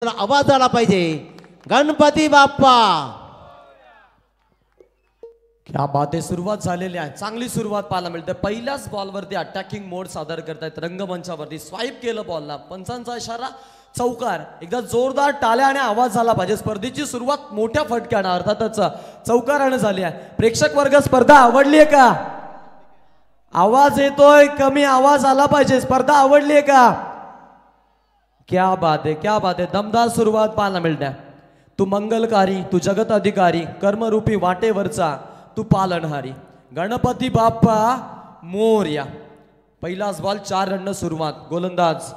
आवाज आला पाहिजे गणपती बाप्पा। क्या बात आहे, सुरुवात झालेली आहे, चांगली सुरुवात पाहायला मिळते। पहिल्याच बॉलवरती अटॅकिंग मोड सादर करतायत रंगमंचावरती, स्वाईप केलं बॉलला, पंचांचा इशारा चौकार। एकदा जोरदार टाळ्या आणि आवाज झाला पाहिजे। स्पर्धेची सुरुवात मोठ्या फटक्यानं अर्थातच चौकारानं झाली आहे। प्रेक्षक वर्ग स्पर्धा आवडली आहे का? आवाज येतोय, कमी आवाज आला पाहिजे। स्पर्धा आवडली आहे का? क्या बात है, क्या बात है, दमदार सुरुवात पाहायला मिळते। तू मंगलकारी, तू जगत अधिकारी, कर्मरूपी वाटेवरचा तू पालनहारी, गणपती बाप्पा मोरया। पहिलाच बॉल 4 रन सुरुवात। गोलंदाज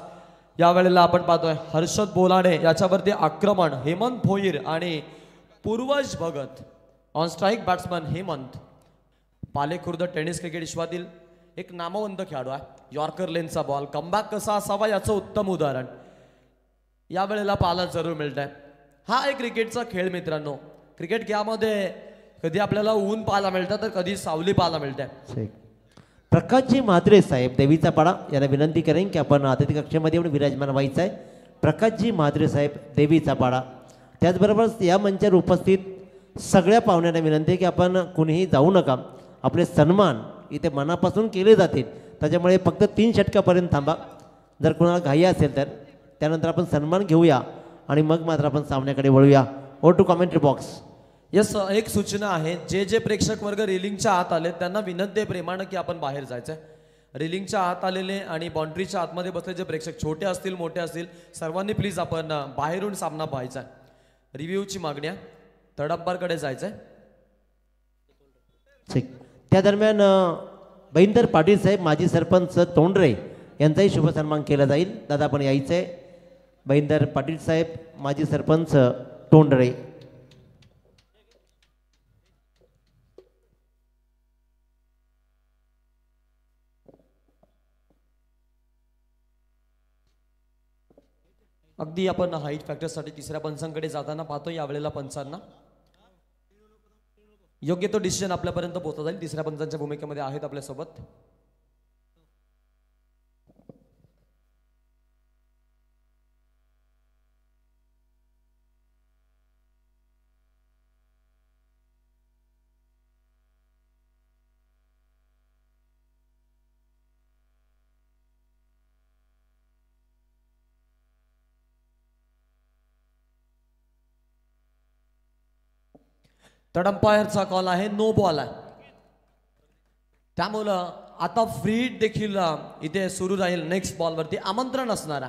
यावेळेला आपण पाहतोय हर्षद बोलाडे, याच्यावरती आक्रमण हेमंत भोईर आणि Purvaj Bhagat. On strike batsman Hemant. Palekhurd tennis cricket विश्वातील एक नामवंत खेळाडू आहे। यॉर्कर लेनचा बॉल, कमबॅक कसा असावा याचं उत्तम उदाहरण यावेळेला पाहायला जरूर मिळत आहे। हा एक क्रिकेटचा खेळ मित्रांनो। क्रिकेट यामध्ये कधी आपल्याला ऊन पाहायला मिळतं तर कधी सावली पाहायला मिळते। प्रकाशजी म्हात्रे साहेब देवीचा पाडा यांना विनंती करेन की आपण अतिथी कक्षेमध्ये येऊन विराजमान व्हायचं आहे। प्रकाशजी म्हात्रे साहेब देवीचा पाडा, त्याचबरोबर या मंचावर उपस्थित सगळ्या पाहुण्यांना विनंती आहे की आपण कुणीही जाऊ नका, आपले सन्मान इथे मनापासून केले जातील, त्याच्यामुळे फक्त 3 षटकापर्यंत थांबा। जर कोणाला घाई असेल तर त्यानंतर आपण सन्मान घेऊया आणि मग मात्र आपण सामन्याकडे वळूया। Over to commentary box. Yes, एक सूचना आहे, जे प्रेक्षक वर्ग रेलिंगच्या आत आले त्यांना विनंती आहे प्रेमानं की आपण बाहेर जायचंय। रेलिंगच्या आत आलेले आणि बाउंड्रीच्या आतमध्ये बसले जे प्रेक्षक छोटे असतील मोठे असतील सर्वांनी प्लीज आपण बाहेरून सामना पाहायचा आहे। रिव्ह्यूची मागणी आहे, थर्ड अंपायरकडे जायचंय। ठीक, त्या दरम्यान बहिंदर पाटील साहेब माजी सरपंच तोंडरे यांचाही शुभ सन्मान केला जाईल। दादा आपण यायचं आहे। बहिंदर पाटील साहेब माजी सरपंच तोंडरे। अगदी आपण हाईट फॅक्टरसाठी तिसऱ्या पंचांकडे जाताना पाहतो। यावेळेला पंचांना योग्य तो डिसिजन आपल्यापर्यंत पोहोचला जाईल। तिसऱ्या पंचांच्या भूमिकेमध्ये आहेत आपल्यासोबत थर्ड अंपायरचा कॉल आहे, नो बॉल आहे। त्यामुळं आता फ्री हिट देखील इथे सुरू राहील। नेक्स्ट बॉलवरती आमंत्रण असणारा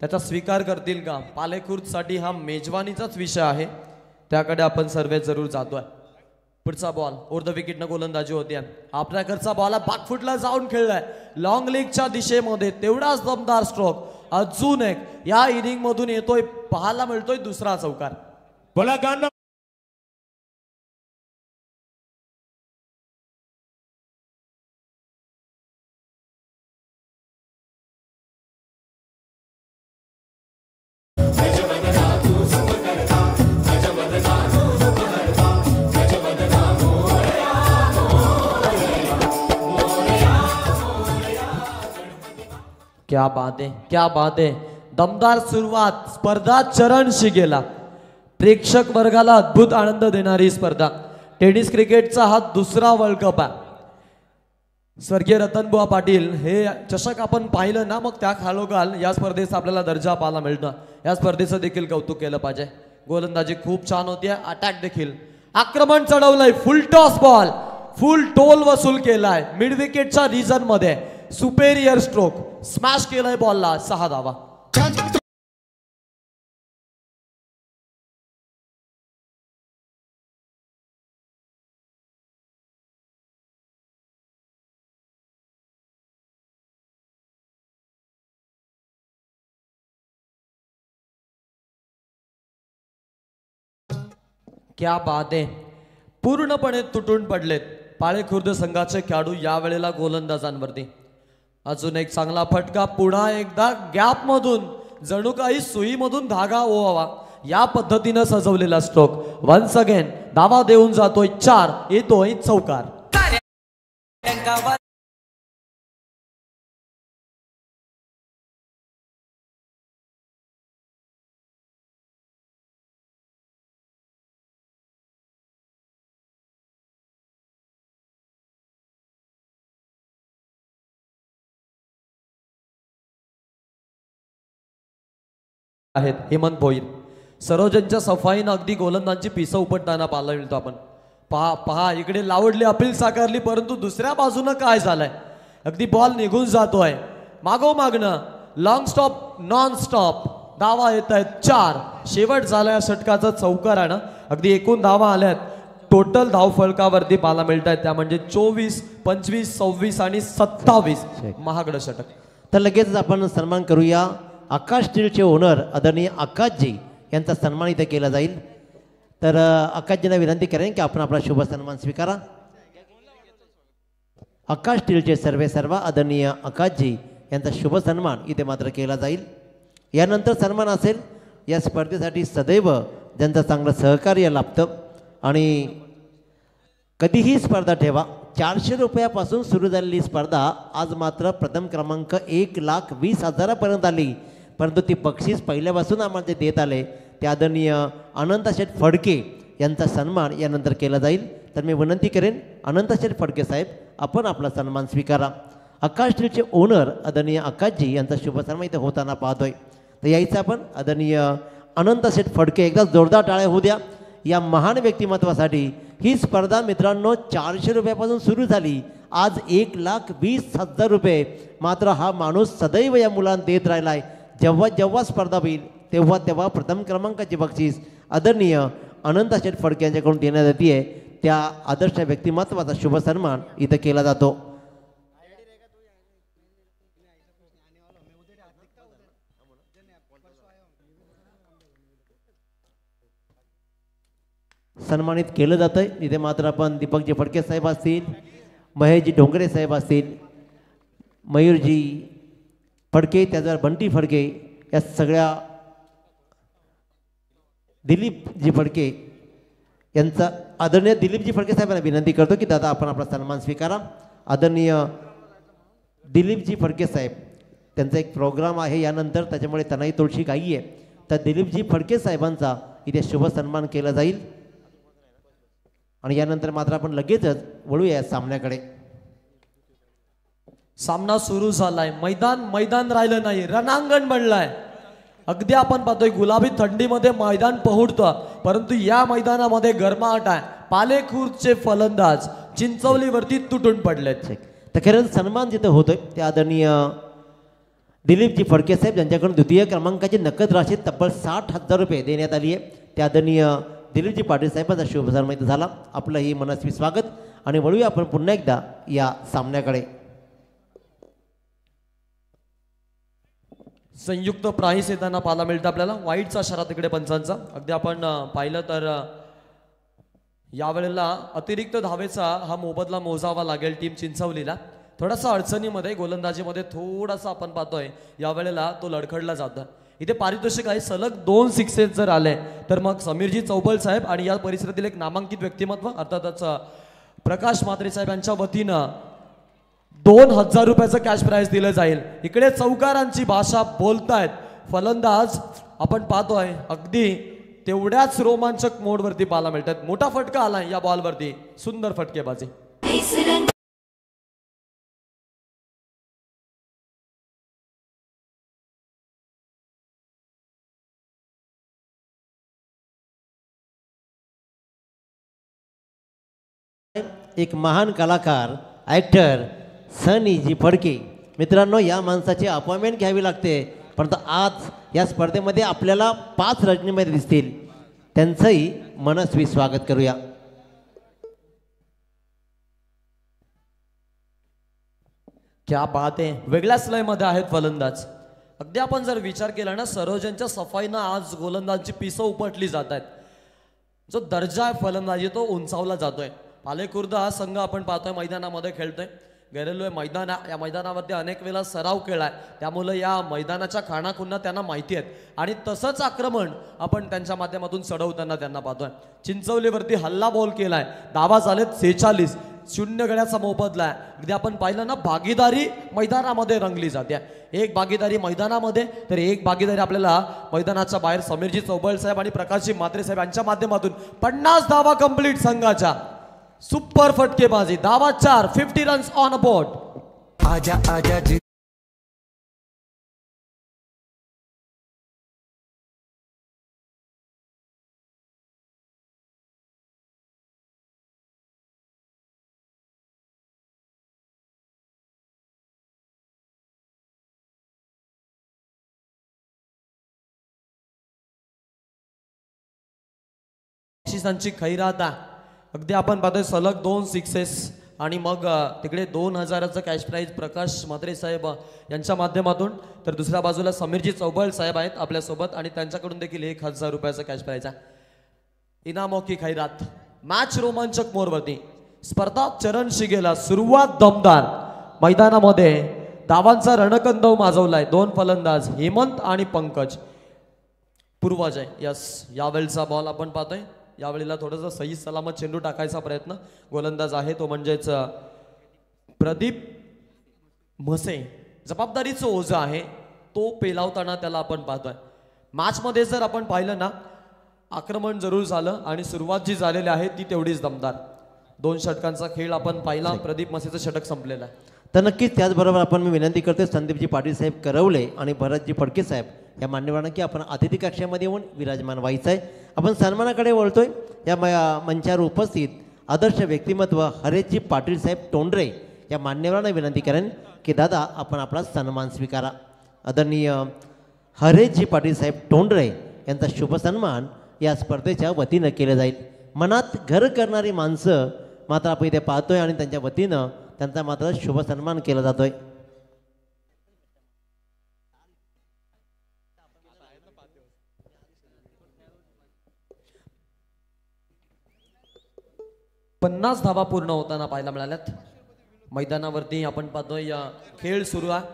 त्याचा स्वीकार करतील का? पालेखुर्दसाठी हा मेजवानीचाच विषय आहे, त्याकडे आपण सर्व जरूर जातोय। पुढचा बॉल ओव्हर द विकेटनं गोलंदाजी होती। आपल्याकडचा बॉल बॅकफुटला जाऊन खेळलाय लॉंग लेगच्या दिशेमध्ये, तेवढाच दमदार स्ट्रोक अजून एक या इनिंग मधून येतोय, पाहायला मिळतोय दुसरा चौकार। बोला क्या बात है, क्या बात है, दमदार सुरुवात। स्पर्धा चरणशी गेला। प्रेक्षक वर्गाला अद्भुत आनंद देणारी स्पर्धा। टेनिस क्रिकेटचा हा दुसरा वर्ल्ड कप आहे। स्वर्गीय रतनबुवा पाटील हे चषक आपण पाहिलं ना, मग त्या खालोखाल या स्पर्धेचा आपल्याला दर्जा पाहायला मिळतं। या स्पर्धेचं देखील कौतुक केलं पाहिजे। गोलंदाजी खूप छान होती, अटॅक देखील, आक्रमण चढवलंय, full toss ball, full toll वसूल केलाय मिड विकेटच्या रिजन मध्ये, सुपेरियर स्ट्रोक, स्मॅश केलाय बॉलला, 6 धावा। क्या बात आहे, पूर्णपणे तुटून पडलेत पाळेखुर्द संघाचे खेळाडू यावेळेला गोलंदाजांवरती। अजून एक चांगला फटका, पुन्हा एकदा गॅप मधून जणू काही सुईमधून धागा ओवावा या पद्धतीनं सजवलेला स्ट्रोक। वन्स अगेन धावा देऊन जातोय 4, येतोय चौकार। आहेत हेमंत भोईर. सरोजनच्या सफाईनं अगदी गोलंदाजांची पिसं उपटताना पाहायला मिळतो आपण. पहा पहा इकडे लावडली अपील साकारली, परंतु दुसऱ्या बाजूनं काय झालंय, अगदी बॉल निघून जातोय मागोमागनं. लॉंग स्टॉप नॉन स्टॉप धावा येत आहेत 4. शेवट झाला या षटकाचा चौकारानं. अगदी एकूण धावा आल्यात टोटल धाव फलकावरती पाहायला मिळत आहेत त्या म्हणजे 24, 25, 26 आणि 27 महागडं षटक. तर लगेच आपण सन्मान करूया आकाश स्टीलचे ओनर आदरणीय आकाशजी यांचा सन्मान इथे केला जाईल. तर आकाशजींना विनंती करेन की आपण आपला शुभ सन्मान स्वीकारा. आकाश स्टीलचे सर्व आदरणीय आकाशजी यांचा शुभ सन्मान इथे मात्र केला जाईल. यानंतर सन्मान असेल या स्पर्धेसाठी सदैव ज्यांचं चांगलं सहकार्य लाभतं आणि कधीही स्पर्धा ठेवा. 400 रुपयापासून सुरू झालेली स्पर्धा आज मात्र प्रथम क्रमांक 1,20,000पर्यंत आली, परंतु ती बक्षीस पहिल्यापासून आम्हाला जे देत आले ते आदरणीय अनंतशेठ फडके यांचा सन्मान यानंतर केला जाईल. तर मी विनंती करेन अनंतशेठ फडके साहेब आपण आपला सन्मान स्वीकारा. आकाश स्टीलचे ओनर आदरणीय आकाशजी यांचा शुभ सन्मान इथे होताना पाहतोय. तर यायचं आपण आदरणीय अनंतशेठ फडके एकदा जोरदार टाळ्या होऊ द्या या महान व्यक्तिमत्वासाठी. ही स्पर्धा मित्रांनो 400 रुपयापासून सुरू झाली, आज 1,20,000 रुपये मात्र हा माणूस सदैव या मुलांना देत राहिला आहे. जेव्हा जेव्हा स्पर्धा होईल तेव्हा तेव्हा प्रथम क्रमांकाची बक्षीस आदरणीय अनंतशेठ फडके यांच्याकडून देण्यात येते आहे. त्या आदर्श व्यक्तिमत्वाचा शुभ सन्मान इथं केला जातो. सन्मानित केलं जातं आहे इथे मात्र आपण दीपकजी फडके साहेब असतील, महेशजी डोंगरे साहेब असतील, मयूरजी फडके, त्याच्यावर बंटी फडके, या सगळ्या दिलीपजी फडके यांचा आदरणीय दिलीपजी फडके साहेबांना विनंती करतो की दादा आपण आपला सन्मान स्वीकारा. आदरणीय दिलीपजी फडके साहेब त्यांचा एक प्रोग्राम आहे यानंतर, त्याच्यामुळे त्यांनाही थोडीशी घाई आहे. तर दिलीपजी फडके साहेबांचा इथे शुभ सन्मान केला जाईल आणि यानंतर मात्र आपण लगेचच वळूया सामन्याकडे. सामना सुरू झालाय. मैदान राहिलं नाही, रणांगण बनलाय. अगदी आपण पाहतोय गुलाबी थंडीमध्ये मैदान पहुडतं, परंतु या मैदानामध्ये गरमाहट आहे. पालेखुर्दचे फलंदाज चिंचवलीवरती तुटून पडलेत. तर खरंच सन्मान जिथं होतोय ते आदरणीय दिलीपजी फडके साहेब यांच्याकडून द्वितीय क्रमांकाची नकद राशी तब्बल 60,000 रुपये देण्यात आली आहे. ते आदरणीय दिलीपजी पाटील साहेबांचा शुभ सन्मान झाला. आपलं ही मनस्वी स्वागत आणि वळूया आपण पुन्हा एकदा या सामन्याकडे. संयुक्त प्राईस येताना पाहायला मिळतं आपल्याला. वाईटचा इशारा तिकडे पंचांचा. अगदी आपण पाहिलं तर यावेळेला अतिरिक्त धावेचा हा मोबदला मोजावा लागेल टीम चिंचवलीला. थोडासा अडचणीमध्ये गोलंदाजीमध्ये थोडासा आपण पाहतोय यावेळेला तो लडखडला जातो. इथे पारितोषिक आहे सलग 2 सिक्सेस जर आले तर मग समीरजी चौबल साहेब आणि या परिसरातील एक नामांकित व्यक्तिमत्व अर्थातच प्रकाश म्हात्रे साहेब यांच्या वतीनं 2,000 रुपयाचं कॅश प्राइज दिलं जाईल. इकडे चौकारांची भाषा बोलतायत फलंदाज आपण पाहतोय अगदी तेवढ्याच रोमांचक मोडवरती पाहायला मिळतात. मोठा फटका आलाय या बॉलवरती, सुंदर फटकेबाजी. एक महान कलाकार ॲक्टर सनीजी फडके. मित्रांनो या माणसाची अपॉइंटमेंट घ्यावी लागते, परंतु आज या स्पर्धेमध्ये आपल्याला 5 रजनीमध्ये दिसतील. त्यांचंही मनस्वी स्वागत करूया. क्या बात आहे. वेगळ्याच लयमध्ये आहेत फलंदाज. अगदी आपण जर विचार केला ना सरोजनच्या सफाईनं आज गोलंदाजची पिसं उपटली जात आहेत. जो दर्जा आहे फलंदाजी तो उंचावला जातोय. पालेखुर्द हा संघ आपण पाहतोय मैदानामध्ये खेळतोय. गेलेलो मैदान या मैदानावरती अनेक वेळा सराव केलाय, त्यामुळे या मैदानाच्या खाणाखुणा त्यांना माहिती आहेत आणि तसंच आक्रमण आपण त्यांच्या माध्यमातून चढवताना त्यांना पाहतोय. चिंचवलीवरती हल्ला बॉल केलाय, धावा झालेत 46, 0 गड्याचा मोबदला आहे. अगदी आपण पाहिलं ना भागीदारी मैदानामध्ये रंगली जाते. एक भागीदारी मैदानामध्ये तर एक भागीदारी आपल्याला मैदानाच्या बाहेर. समीरजी चौबल साहेब आणि प्रकाशजी म्हात्रे साहेब यांच्या माध्यमातून 50 धावा कंप्लीट संघाच्या. सुपर फटकेबाजी, धावा 4, 50 रन्स ऑन अ बोर्ड. आजा आजा बक्षिसांची खैरात आहे. अगदी आपण पाहतोय सलग 2 सिक्सेस आणि मग तिकडे 2000चं कॅश प्राईज प्रकाश म्हात्रे साहेब यांच्या माध्यमातून, तर दुसऱ्या बाजूला समीरजी चौबळ साहेब आहेत आपल्यासोबत आणि त्यांच्याकडून देखील 1000 रुपयाचं कॅश प्राईज आहे. इनामो की खैरात. मॅच रोमांचक मोडवरती. स्पर्धा चरण शिगेला सुरुवात दमदार. मैदानामध्ये धावांचा रणकंदव माजवलाय 2 फलंदाज हेमंत आणि पंकज. पूर्वज आहे. यस, यावेळचा बॉल आपण पाहतोय. यावेळेला थोडंसं सही सलामत चेंडू टाकायचा प्रयत्न. गोलंदाज आहे तो म्हणजेच प्रदीप म्हसे. जबाबदारीचं ओझं आहे तो पेलावताना त्याला आपण पाहतोय. मॅचमध्ये जर आपण पाहिलं ना, आक्रमण जरूर झालं आणि सुरुवात जी झालेली आहे ती तेवढीच दमदार. 2 षटकांचा खेळ आपण पाहिला. प्रदीप म्हसेचं षटक संपलेलं आहे. तर नक्कीच त्याचबरोबर आपण मी विनंती करते संदीपजी पाटील साहेब करवले आणि भरतजी फडके साहेब या मान्यवरांना की आपण अतिथी कक्षामध्ये येऊन विराजमान व्हायचं आहे. आपण सन्मानाकडे वळतोय. या मंचावर उपस्थित आदर्श व्यक्तिमत्व हरेशजी पाटील साहेब तोंडरे या मान्यवरांना विनंती करेन की दादा आपण आपला सन्मान स्वीकारा. आदरणीय हरेशजी पाटील साहेब तोंडरे यांचा शुभ सन्मान या स्पर्धेच्या वतीनं केलं जाईल. मनात घर करणारी माणसं मात्र आपण इथे पाहतोय आणि त्यांच्या वतीनं त्यांचा मात्र शुभ सन्मान केला जातोय. पन्नास धावा पूर्ण होताना पाहायला मिळाल्यात. मैदानावरती आपण पाहतोय या खेळ सुरू आहे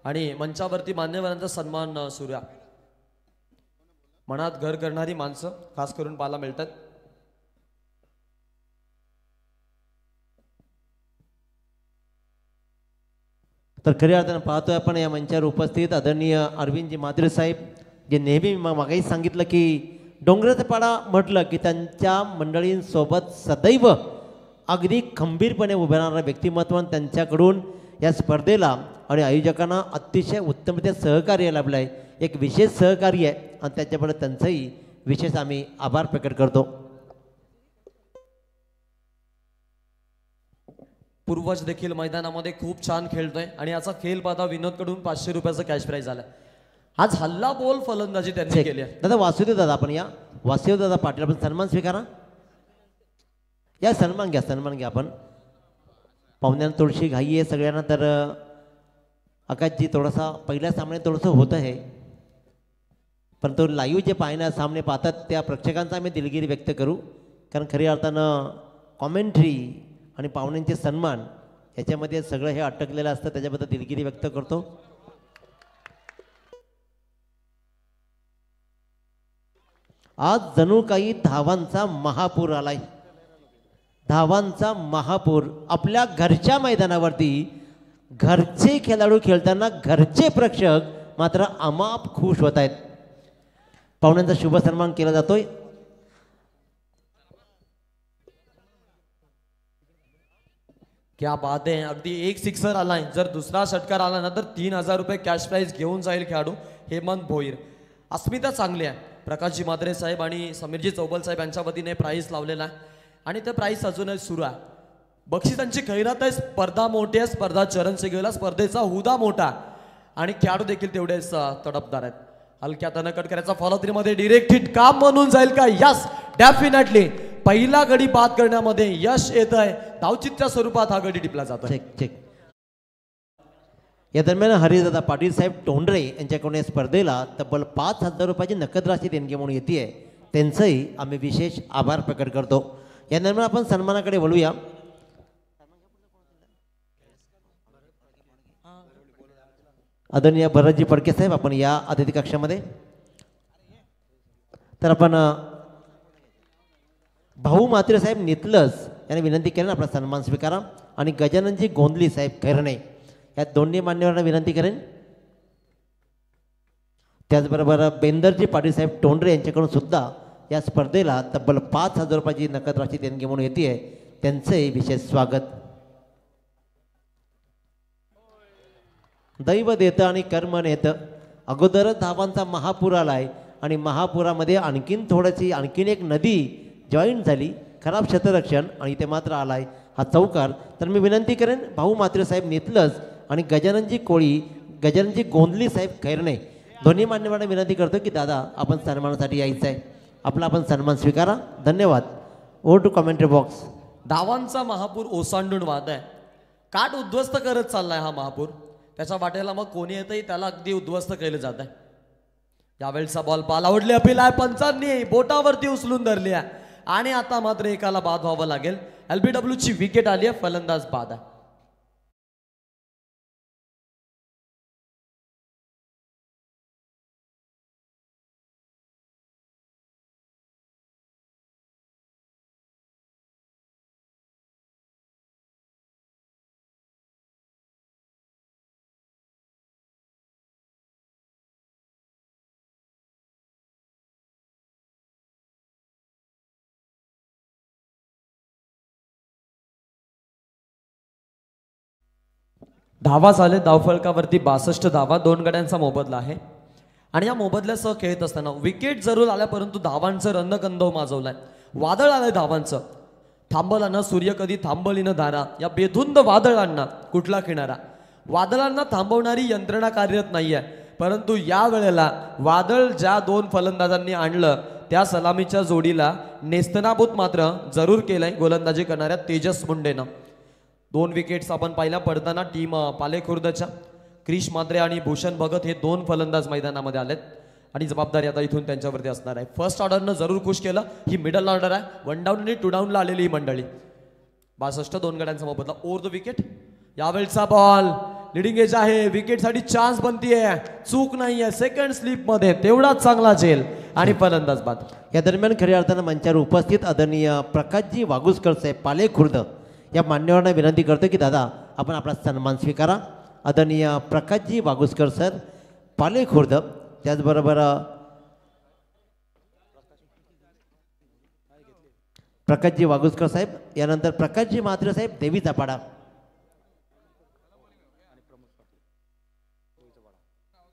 आणि मंचावरती मान्यवरांचा सन्मान सुरू आहे. मनात घर करणारी माणसं खास करून पाहायला मिळतात. तर खऱ्या अर्थानं पाहतोय आपण या मंचावर उपस्थित आदरणीय अरविंदजी म्हात्रे साहेब जे नेहमी मागेही सांगितलं की डोंगराचा पाडा म्हटलं की त्यांच्या मंडळींसोबत सदैव अगदी खंबीरपणे उभे राहणारं व्यक्तिमत्व. त्यांच्याकडून या स्पर्धेला आणि आयोजकांना अतिशय उत्तमरित्या सहकार्य लाभलं आहे. एक विशेष सहकार्य आहे आणि त्याच्याबद्दल त्यांचंही विशेष आम्ही आभार प्रकट करतो. पूर्वज देखील मैदानामध्ये खूप छान खेळतोय आणि याचा खेळ पाहता विनोदकडून 500 रुपयाचं कॅश प्राईज झालं. आज हल्ला बोल फलंदाजी त्यांनी केली आहे. दादा वासुदेव दादा आपण या वासुदेव दादा पाटील आपण सन्मान स्वीकारा. या सन्मान घ्या आपण. पाहुण्यांना थोडीशी घाई आहे सगळ्यांना. तर आकाशजी थोडासा पहिल्या सामन्यात थोडंसं होतं आहे पण तो लाईव्ह जे सामने पाहतात त्या प्रेक्षकांचा आम्ही दिलगिरी व्यक्त करू. कारण खऱ्या अर्थानं कॉमेंट्री आणि पाहुण्यांचे सन्मान याच्यामध्ये सगळं हे अटकलेलं असतं. त्याच्याबद्दल दिलगिरी व्यक्त करतो. आज जणू काही धावांचा महापूर आलाय. धावांचा महापूर आपल्या घरच्या मैदानावरती. घरचे खेळाडू खेळताना घरचे प्रेक्षक मात्र अमाप खुश होत आहेत. पाहुण्यांचा शुभ सन्मान केला जातोय. क्या बात आहे. अगदी एक सिक्सर आलाय. जर दुसरा षटकार आला ना तर 3000 रुपये कॅश प्राईज घेऊन जाईल खेळाडू हेमंत भोईर. अस्मिता चांगली आहे. प्रकाशजी म्हात्रे साहेब आणि समीरजी चौबल साहेब यांच्या वतीने प्राईज लावलेला आहे आणि ते प्राईज अजूनही सुरू आहे. बक्षिसांची खैरात आहे. स्पर्धा मोठी आहे. स्पर्धा चरण शिगेला. स्पर्धेचा हुदा मोठा आणि खेळाडू देखील तेवढेच तडपदार आहेत. हलक्या तनकटकऱ्याचा फॉलोथ्रीमध्ये डिरेक्ट हिट काम म्हणून जाईल का? Yes, definitely. पहिला गडी बाद करण्यामध्ये यश येत आहे. धावचित्च्या स्वरूपात हा गडी टिपला जातो. चेक. या दरम्यान हरिदादा पाटील साहेब तोंडरे यांच्याकडून या स्पर्धेला तब्बल 5000 रुपयाची नकद राशी देणगी म्हणून येते. त्यांचंही आम्ही विशेष आभार प्रकट करतो. या दरम्यान आपण सन्मानाकडे वळूया. आदरणीय भरतजी फडके साहेब आपण या अतिथी कक्षामध्ये. तर आपण भाऊ म्हात्रे साहेब नितलस यांनी विनंती केली आपला सन्मान स्वीकारा आणि गजाननजी गोंधली साहेब खैरणे या दोन्ही मान्यवरांना विनंती करेन. त्याचबरोबर बेंदरजी पाटील साहेब तोंडरे यांच्याकडून सुद्धा या स्पर्धेला तब्बल 5000 रुपयाची नकद राशी देणगी म्हणून येते. त्यांचंही विशेष स्वागत. दैव देतं आणि कर्म नेतं. अगोदरच धावांचा महापूर आलाय आणि महापुरामध्ये आणखीन एक नदी जॉईंट झाली. खराब क्षेत्ररक्षण आणि इथे मात्र आलाय हा चौकार. तर मी विनंती करेन भाऊ म्हात्रे साहेब नितलस आणि गजाननजी गोंधली साहेब खैरणे दोन्ही मान्यवरांना विनंती करतो की दादा आपण सन्मानासाठी यायचं आहे. आपला आपण सन्मान स्वीकारा. धन्यवाद. Over to commentary box. धावांचा महापूर ओसांडून वाहत आहे. काट उद्ध्वस्त करत चाललाय हा महापूर. त्याच्या वाटेला मग कोणी येतही त्याला अगदी उद्ध्वस्त केलं जात आहे. यावेळचा बॉल पाल आवडली अपील आहे. पंचांनी बोटावरती उचलून धरली आहे आणि आता मात्र एकाला बाद व्हावं लागेल. LBW ची विकेट आली आहे. फलंदाज बाद आहे. धावा झाले धावफलकावरती 62 धावा. 2 गड्यांचा मोबदला आहे आणि या मोबदल्यासह खेळत असताना विकेट जरूर आल्या परंतु धावांचं रणकंदव माजवलाय. वादळ आलंय धावांचं. थांबला ना सूर्य कधी थांबली न धारा. या बेधुंद वादळांना कुठला किनारा. वादळांना थांबवणारी यंत्रणा कार्यरत नाहीये परंतु या वेळेला वादळ ज्या 2 फलंदाजांनी आणलं त्या सलामीच्या जोडीला नेस्तनाबूत मात्र जरूर केलंय गोलंदाजी करणाऱ्या तेजस मुंडेनं. 2 विकेट्स आपण पाहिल्या पडताना टीम पालेखुर्दच्या. क्रिश मात्रे आणि भूषण भगत हे 2 फलंदाज मैदानामध्ये आलेत आणि जबाबदारी आता इथून त्यांच्यावरती असणार आहे. फर्स्ट ऑर्डरनं जरूर खुश केलं. ही मिडल ऑर्डर आहे. 1 डाऊन आणि 2 डाऊनला आलेली ही मंडळी. 62 2 गड्यांचा मोबदला. Over the wicket. यावेळचा बॉल लिडिंग एज आहे. विकेटसाठी चान्स बनतीये. चूक नाहीये. सेकंड स्लिप मध्ये तेवढाच चांगला झेल आणि फलंदाज बाद. या दरम्यान खऱ्या अर्थानं मंचावर उपस्थित आदरणीय प्रकाशजी वागुसकर साहेब पालेखुर्द या मान्यवरांना विनंती करतो की दादा आपण आपला सन्मान स्वीकारा. आदरणीय प्रकाशजी वागुसकर सर पालेखुर्द. त्याचबरोबर प्रकाशजी वागुसकर साहेब. यानंतर प्रकाशजी म्हात्रे साहेब देवीचा पाडा.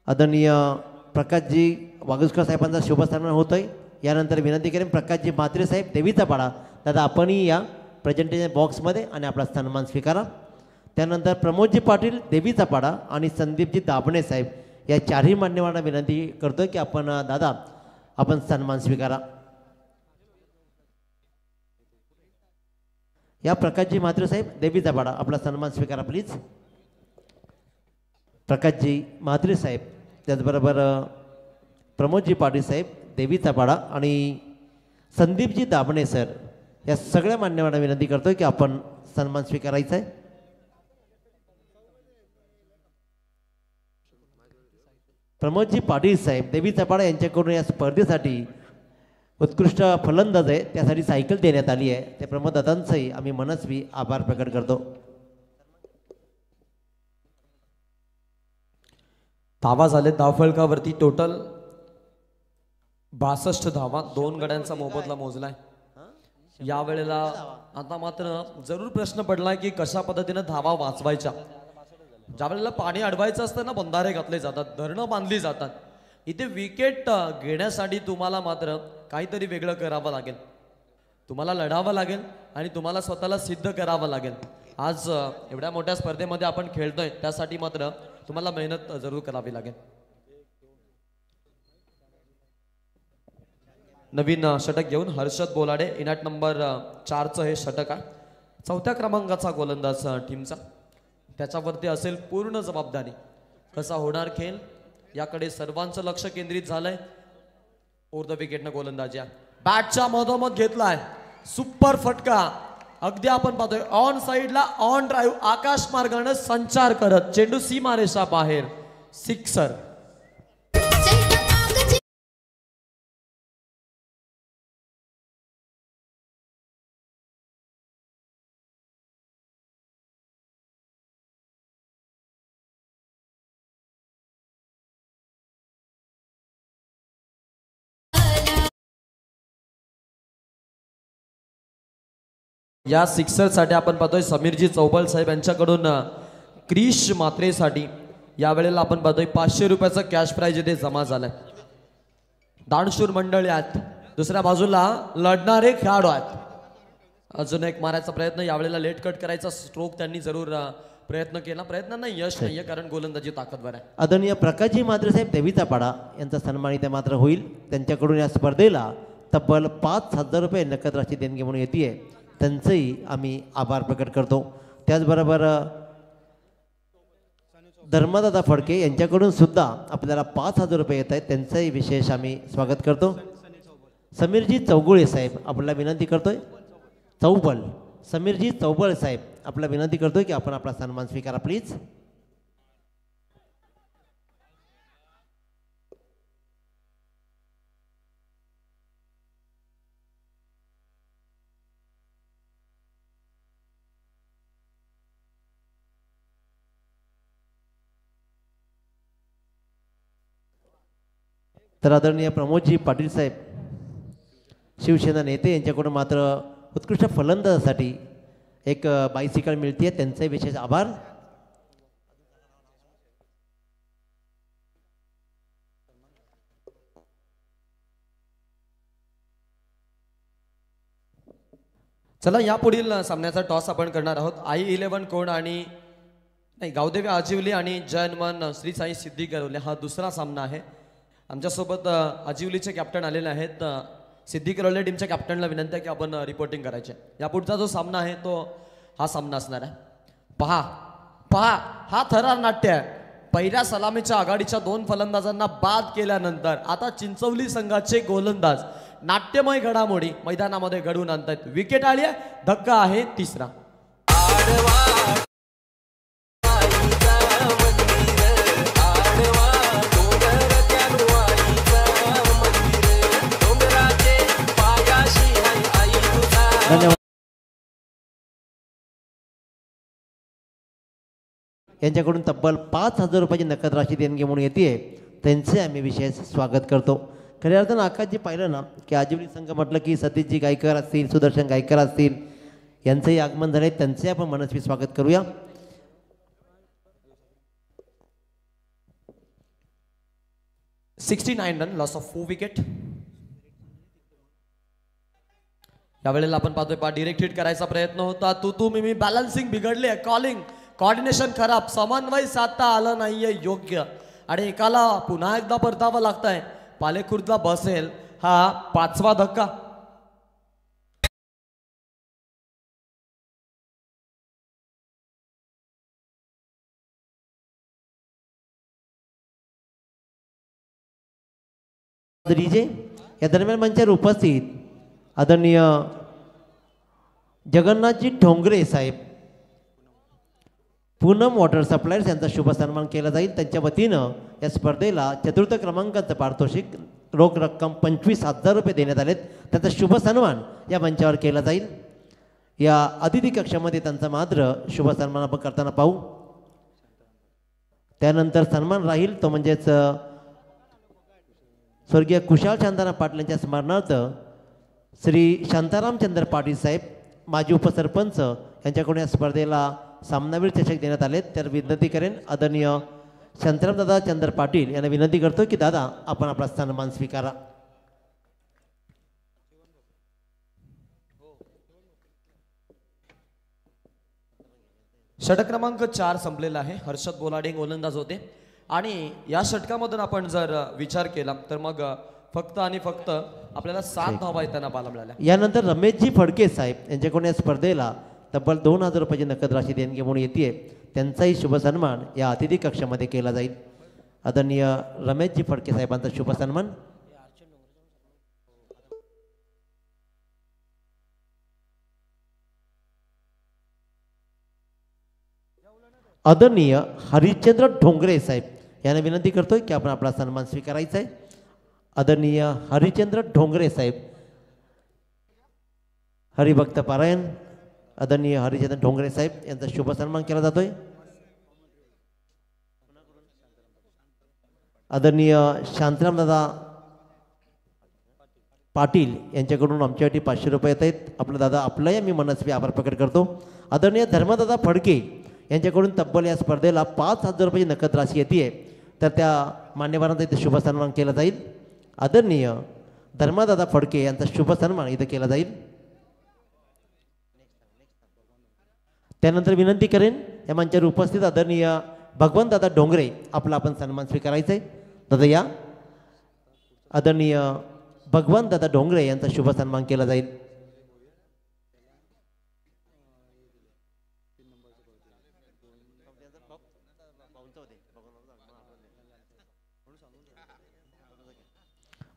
आदरणीय प्रकाशजी वागुसकर साहेबांचा शुभ सन्मान होतोय. यानंतर विनंती करेन प्रकाशजी म्हात्रे साहेब देवीचा पाडा. दादा आपणही या प्रेझेंटेशन बॉक्समध्ये आणि आपला सन्मान स्वीकारा. त्यानंतर प्रमोदजी पाटील देवीचा पाडा आणि संदीपजी दाभणे साहेब या 4ही मान्यवरांना विनंती करतो की आपण दादा आपण सन्मान स्वीकारा. या प्रकाशजी म्हात्रे साहेब देवीचा पाडा आपला सन्मान स्वीकारा प्लीज. प्रकाशजी म्हात्रे साहेब त्याचबरोबर प्रमोदजी पाटील साहेब देवीचा पाडा आणि संदीपजी दाभणे सर या सगळ्या मान्यवरांना विनंती करतो की आपण सन्मान स्वीकारायचा आहे. प्रमोदजी पाटील साहेब देवीचा पाडा यांच्याकडून या स्पर्धेसाठी उत्कृष्ट फलंदाज आहे त्यासाठी सायकल देण्यात आली आहे. त्या प्रमोद दादांचंही आम्ही मनस्वी आभार प्रकट करतो. धावा झाले धावफलकावरती टोटल 62 धावा. 2 गड्यांचा मोबदला मोजलाय. या वेळेला आता मात्र जरूर प्रश्न पडलाय की कशा पद्धतीने धावा वाचवायच्या. ज्या वेळेला पाणी अडवायचं असतं ना बंधारे घातले जातात. धरणं बांधली जातात. इथे विकेट घेण्यासाठी तुम्हाला मात्र काहीतरी वेगळं करावं लागेल. तुम्हाला लढावं लागेल आणि तुम्हाला स्वतःला सिद्ध करावं लागेल. आज एवढ्या मोठ्या स्पर्धेमध्ये आपण खेळतोय त्यासाठी मात्र तुम्हाला मेहनत जरूर करावी लागेल. नवीन षटक घेऊन हर्षद बोलाडे. इनाट नंबर 4चं हे षटक आहे. 4थ्या क्रमांकाचा गोलंदाज टीमचा. त्याच्यावरती असेल पूर्ण जबाबदारी. कसा होणार खेळ याकडे सर्वांचं लक्ष केंद्रित झालंय. ओव्हर द विकेटनं गोलंदाजी बॅटच्या मधोमध घेतलाय. सुपर फटका. अगदी आपण पाहतोय ऑन साइडला ऑन ड्राईव्ह आकाश मार्गाने संचार करत चेंडू सीमारेषा बाहेर. सिक्सर. या सिक्सरसाठी आपण पाहतोय समीरजी चौबल साहेब यांच्याकडून क्रिश मात्रेसाठी यावेळेला आपण पाहतोय 500 रुपयाचं कॅश प्राइज इथे जमा झालाय. दानशूर मंडळी आहेत. दुसऱ्या बाजूला लढणारे खेळाडू आहेत. अजून एक मारायचा प्रयत्न. यावेळेला लेट कट करायचा स्ट्रोक त्यांनी जरूर प्रयत्न केला. प्रयत्नांना यश नाहीये कारण गोलंदाजी ताकदवर आहे. आदरणीय प्रकाशजी म्हात्रे साहेब देवीचा पाडा यांचा सन्मान इथे मात्र होईल. त्यांच्याकडून या स्पर्धेला तब्बल 5,000 रुपये नकद राशी देणगी म्हणून येते त्यांचंही आम्ही आभार प्रकट करतो. त्याचबरोबर धर्मदादा फडके यांच्याकडून सुद्धा आपल्याला 5,000 रुपये येत आहेत, त्यांचंही विशेष आम्ही स्वागत करतो. समीरजी चौगुळे साहेब आपल्याला विनंती करतोय, चौबल समीरजी चौबळ साहेब आपल्याला विनंती करतोय की आपण आपला सन्मान स्वीकारा प्लीज. तर आदरणीय प्रमोदजी पाटील साहेब शिवसेना नेते यांच्याकडून मात्र उत्कृष्ट फलंदाजासाठी एक बायसिकल मिळते, त्यांचे विशेष आभार. चला यापुढील सामन्याचा टॉस आपण करणार आहोत. I11 कोण आणि नाही गावदेवी आजिवली आणि जयनमन श्री साई सिद्धी करवले हा दुसरा सामना आहे. आमच्यासोबत आजिवलीचे कॅप्टन आलेले आहेत. सिद्धी करवले टीमच्या कॅप्टनला विनंती आहे की आपण रिपोर्टिंग करायचे. यापुढचा जो सामना आहे तो हा सामना असणार आहे. पहा पहा हा थरार नाट्य आहे. पहिल्या सलामीच्या आघाडीच्या 2 फलंदाजांना बाद केल्यानंतर आता चिंचवली संघाचे गोलंदाज नाट्यमय घडामोडी मैदानामध्ये घडवून आणतायत. विकेट आली आहे, धक्का आहे तिसरा. धन्यवाद. यांच्याकडून तब्बल 5,000 रुपयाची नकद राशी देणगी म्हणून येते, त्यांचे आम्ही विशेष स्वागत करतो. खऱ्या अर्थानं आकाशजी पाहिलं ना की आजिवली संघ म्हटलं की सतीशजी गायकर असतील, सुदर्शन गायकर असतील, यांचंही आगमन झाले, त्यांचे आपण मनस्वी स्वागत करूया. $69 रन, लॉस ऑफ 4 विकेट. यावेळेला आपण पाहतोय डिरेक्ट हिट करायचा प्रयत्न होता. तू मी बॅलन्सिंग बिघडले, कॉलिंग कोऑर्डिनेशन खराब, समन्वय साधता आलं नाहीये योग्य आणि एकाला पुन्हा एकदा परतावं लागतंय. पालेखुर्दला बसेल हा 5वा धक्का. या दरम्यान मंचावर उपस्थित आदरणीय जगन्नाथजी ठोंगरे साहेब, पूनम वॉटर सप्लायर्स यांचा शुभ सन्मान केला जाईल. त्यांच्या वतीनं या स्पर्धेला 4th क्रमांकाचं पारितोषिक रोख रक्कम 25,000 रुपये देण्यात आलेत. त्यांचा शुभ सन्मान या मंचावर केला जाईल. या अतिथी कक्षामध्ये त्यांचा मात्र शुभ सन्मान आपण करताना पाहू. त्यानंतर सन्मान राहील तो म्हणजेच स्वर्गीय कुशाल शांताराम पाटील यांच्या स्मरणार्थ श्री शांतारामचंद्र पाटील साहेब माजी उपसरपंच यांच्याकडून या स्पर्धेला सामनावीर चषक देण्यात आले. तर विनंती करेन आदरणीय शांतारामदादा चंद्र पाटील यांना विनंती करतो की दादा आपण आपला सन्मान स्वीकारा. षटक क्रमांक 4 संपलेला आहे. हर्षद बोलाडे गोलंदाज होते आणि या षटकामधून आपण जर विचार केला तर मग फक्त आणि फक्त आपल्याला 7 धावा येताना पाहायला मिळाल्या. यानंतर रमेशजी फडके साहेब यांच्याकडून या स्पर्धेला तब्बल 2,000 रुपयाची नकद राशी देणगी म्हणून येते. त्यांचाही शुभ सन्मान या अतिथी कक्षामध्ये केला जाईल. आदरणीय रमेशजी फडके साहेबांचा शुभ सन्मान. आदरणीय हरिश्चंद्र ढोंगरे साहेब यांना विनंती करतोय की आपण आपला सन्मान स्वीकारायचा आहे. आदरणीय हरिश्चंद्र ढोंगरे साहेब, हरिभक्त पारायण, आदरणीय हरिश्चंद्र ढोंगरे साहेब यांचा शुभ सन्मान केला जातोय. आदरणीय शांतारामदादा पाटील यांच्याकडून आमच्यासाठी 500 रुपये येत आहेत. आपलं दादा आपलाही आम्ही मनस्वी आभार प्रकट करतो. आदरणीय धर्मदादा फडके यांच्याकडून तब्बल या स्पर्धेला 5,000 रुपयाची नकद राशी येते. तर त्या मान्यवरांचा इथे शुभ सन्मान केला जाईल. आदरणीय धर्मदादा फडके यांचा शुभ सन्मान इथे केला जाईल. त्यानंतर विनंती करेन या मंचावर उपस्थित आदरणीय भगवंतदादा डोंगरे आपला आपण सन्मान स्वीकारायचा आहे. दादा या. आदरणीय भगवान दादा डोंगरे यांचा शुभ सन्मान केला जाईल.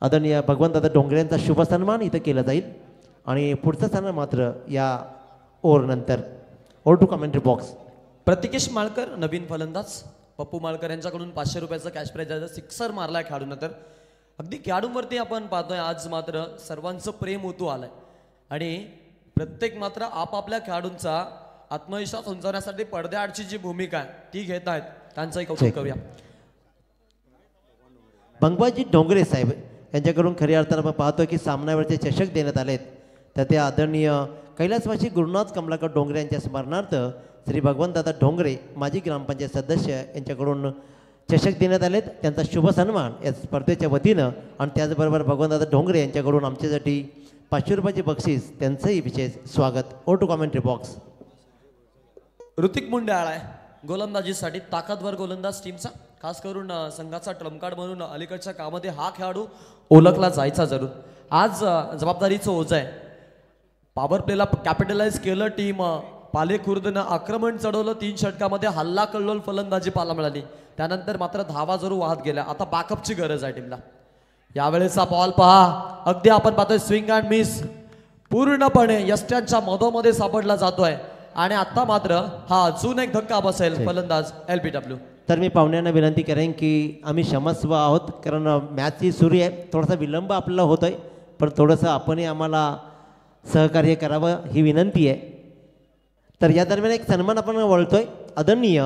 आदरणीय भगवान दादा डोंगरे यांचा शुभ सन्मान इथं केला जाईल. आणि पुढचा सन्मान मात्र या ओव्हर नंतर. Over to commentary box. Pratikesh Malkar नवीन फलंदाज पप्पू माळकर यांच्याकडून 500 रुपयाचा कॅश प्राइज आहे. सिक्सर मारलाय खेळाडूंना. तर अगदी खेळाडूंवरती आपण पाहतोय आज मात्र सर्वांचं प्रेम ओतू आलंय आणि प्रत्येक मात्र आपापल्या खेळाडूंचा आत्मविश्वास उंचावण्यासाठी पडद्याआडची जी भूमिका आहे ती घेत आहेत. त्यांचंही कौतुक करूया. भंगवाजी डोंगरे साहेब यांच्याकडून खऱ्या अर्थानं आपण पाहतोय की सामन्यावरचे चषक देण्यात आलेत. तर ते आदरणीय कैलासवासी गुरुनाथ कमलाकर डोंगरे यांच्या स्मरणार्थ श्री भगवंतदादा डोंगरे माजी ग्रामपंचायत सदस्य यांच्याकडून चषक देण्यात आलेत. त्यांचा शुभ सन्मान या स्पर्धेच्या वतीनं आणि त्याचबरोबर भगवंतदादा डोंगरे यांच्याकडून आमच्यासाठी 500 रुपयाचे बक्षीस त्यांचंही विशेष स्वागत. Over to commentary box. Hrithik Munde आलाय गोलंदाजीसाठी. ताकदवर गोलंदाज टीमचा खास करून संघाचा ट्रम्प कार्ड म्हणून अलीकडच्या कामामध्ये हा खेळाडू ओळखला जायचा जरूर. आज जबाबदारीचं ओझं आहे. पॉवर प्लेला कॅपिटलाइज केलं टीम. पाले खुर्दनं आक्रमण चढवलं. 3 षटकामध्ये हल्ला कल्लोल फलंदाजी पाहायला मिळाली. त्यानंतर मात्र धावा जरूर वाहत गेल्या. आता बॅकअपची गरज आहे टीमला. यावेळेचा बॉल पहा. अगदी आपण पाहतोय स्विंग अँड मिस पूर्णपणे यष्ट्यांच्या मधोमध्ये सापडला जातोय आणि आता मात्र हा अजून एक धक्का बसेल फलंदाज LBW. तर मी पाहुण्यांना विनंती करेन की आम्ही क्षमस्व आहोत कारण मॅचची सुरू आहे. थोडासा विलंब आपल्याला होत आहे पण थोडंसं आपणही आम्हाला सहकार्य करावं ही विनंती आहे. तर या दरम्यान एक सन्मान आपण वळतोय. आदरणीय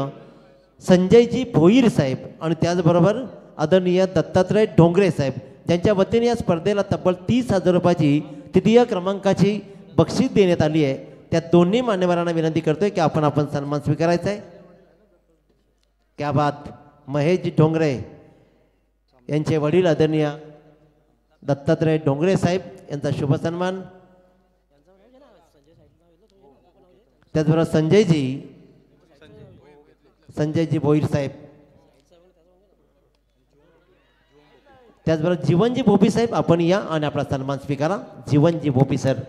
संजयजी भोईर साहेब आणि त्याचबरोबर आदरणीय दत्तात्रय डोंगरे साहेब ज्यांच्या वतीने या स्पर्धेला तब्बल 30,000 रुपयाची तृतीय क्रमांकाची बक्षीस देण्यात आली आहे. त्या दोन्ही मान्यवरांना विनंती करतोय की आपण सन्मान स्वीकारायचा आहे. क्या बात. महेशजी डोंगरे यांचे वडील आदरणीय दत्तात्रय डोंगरे साहेब यांचा शुभ सन्मान. त्याचबरोबर संजयजी भोईर साहेब. त्याचबरोबर जीवनजी भोपी साहेब आपण या आणि आपला सन्मान स्वीकारा. जीवनजी भोपी सर.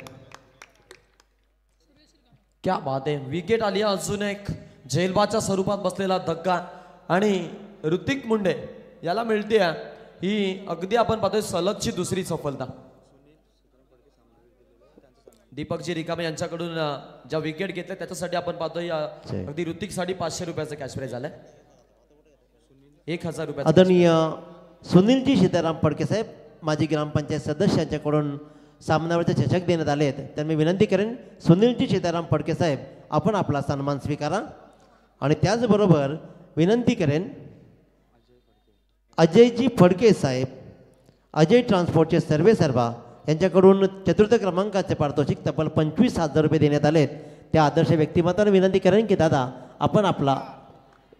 क्या बात आहे. विकेट आली अजून एक झेलबाच्या स्वरूपात बसलेला धक्का आणि ऋतिक मुंडे याला मिळते ही अगदी आपण पाहतोय सलगची दुसरी सफलता. दीपकजी रिकामे यांच्याकडून ज्या विकेट घेतल्या त्याच्यासाठी आपण पाहतोय अगदी ऋतिकसाठी 500 रुपयाचं कॅश प्राइज झालंय. 1000 रुपये. आदरणीय सुनीलजी सीताराम फडके साहेब माजी ग्रामपंचायत सदस्य यांच्याकडून सामन्यावरचे चषक देण्यात आले आहेत. तर मी विनंती करेन सुनीलजी सीताराम फडके साहेब आपण आपला सन्मान स्वीकारा. आणि त्याचबरोबर विनंती करेन अजयजी फडके साहेब अजय ट्रान्सपोर्टचे सर्वेसर्वा यांच्याकडून चतुर्थ क्रमांकाचे पारितोषिक तब्बल 25,000 रुपये देण्यात आलेत. त्या आदर्श व्यक्तिमत्वाला विनंती करेन की दादा आपण आपला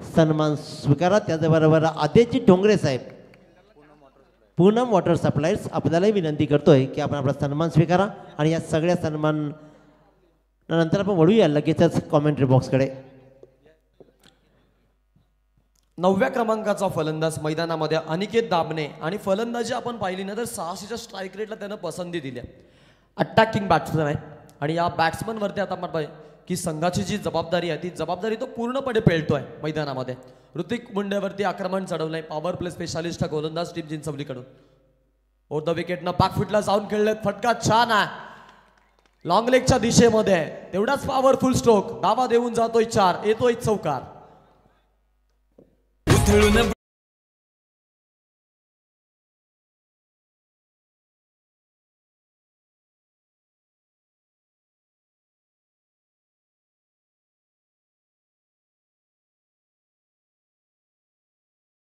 सन्मान स्वीकारा. त्याचबरोबर आदित्य डोंगरे साहेब पूनम वॉटर सप्लायर्स आपल्यालाही विनंती करतोय की आपण आपला सन्मान स्वीकारा. आणि या सगळ्या सन्मान नंतर आपण वळूया लगेचच कॉमेंट्री बॉक्सकडे. 9व्या क्रमांकाचा फलंदाज मैदानामध्ये अनिकेत दाबणे आणि फलंदाजी आपण पाहिली ना तर 600च्या स्ट्राईक रेटला त्यानं पसंती दिली. अटॅकिंग बॅट्समन आहे आणि या बॅट्समन वरती आता आपण पाहिजे की संघाची जी जबाबदारी आहे ती जबाबदारी तो पूर्णपणे पेलतोय मैदानामध्ये. ऋतिक मुंडेवरती आक्रमण चढवलंय. पॉवर प्ले स्पेशालिस्ट हा गोलंदाज टीम जिंचवलीकडून. ओव्हर द विकेटनं बॅकफुटला जाऊन खेळलेत. फटका छान आहे. लॉंग लेगच्या दिशेमध्ये तेवढाच पॉवरफुल स्ट्रोक. धावा देऊन जातोय 4. येतोय चौकार.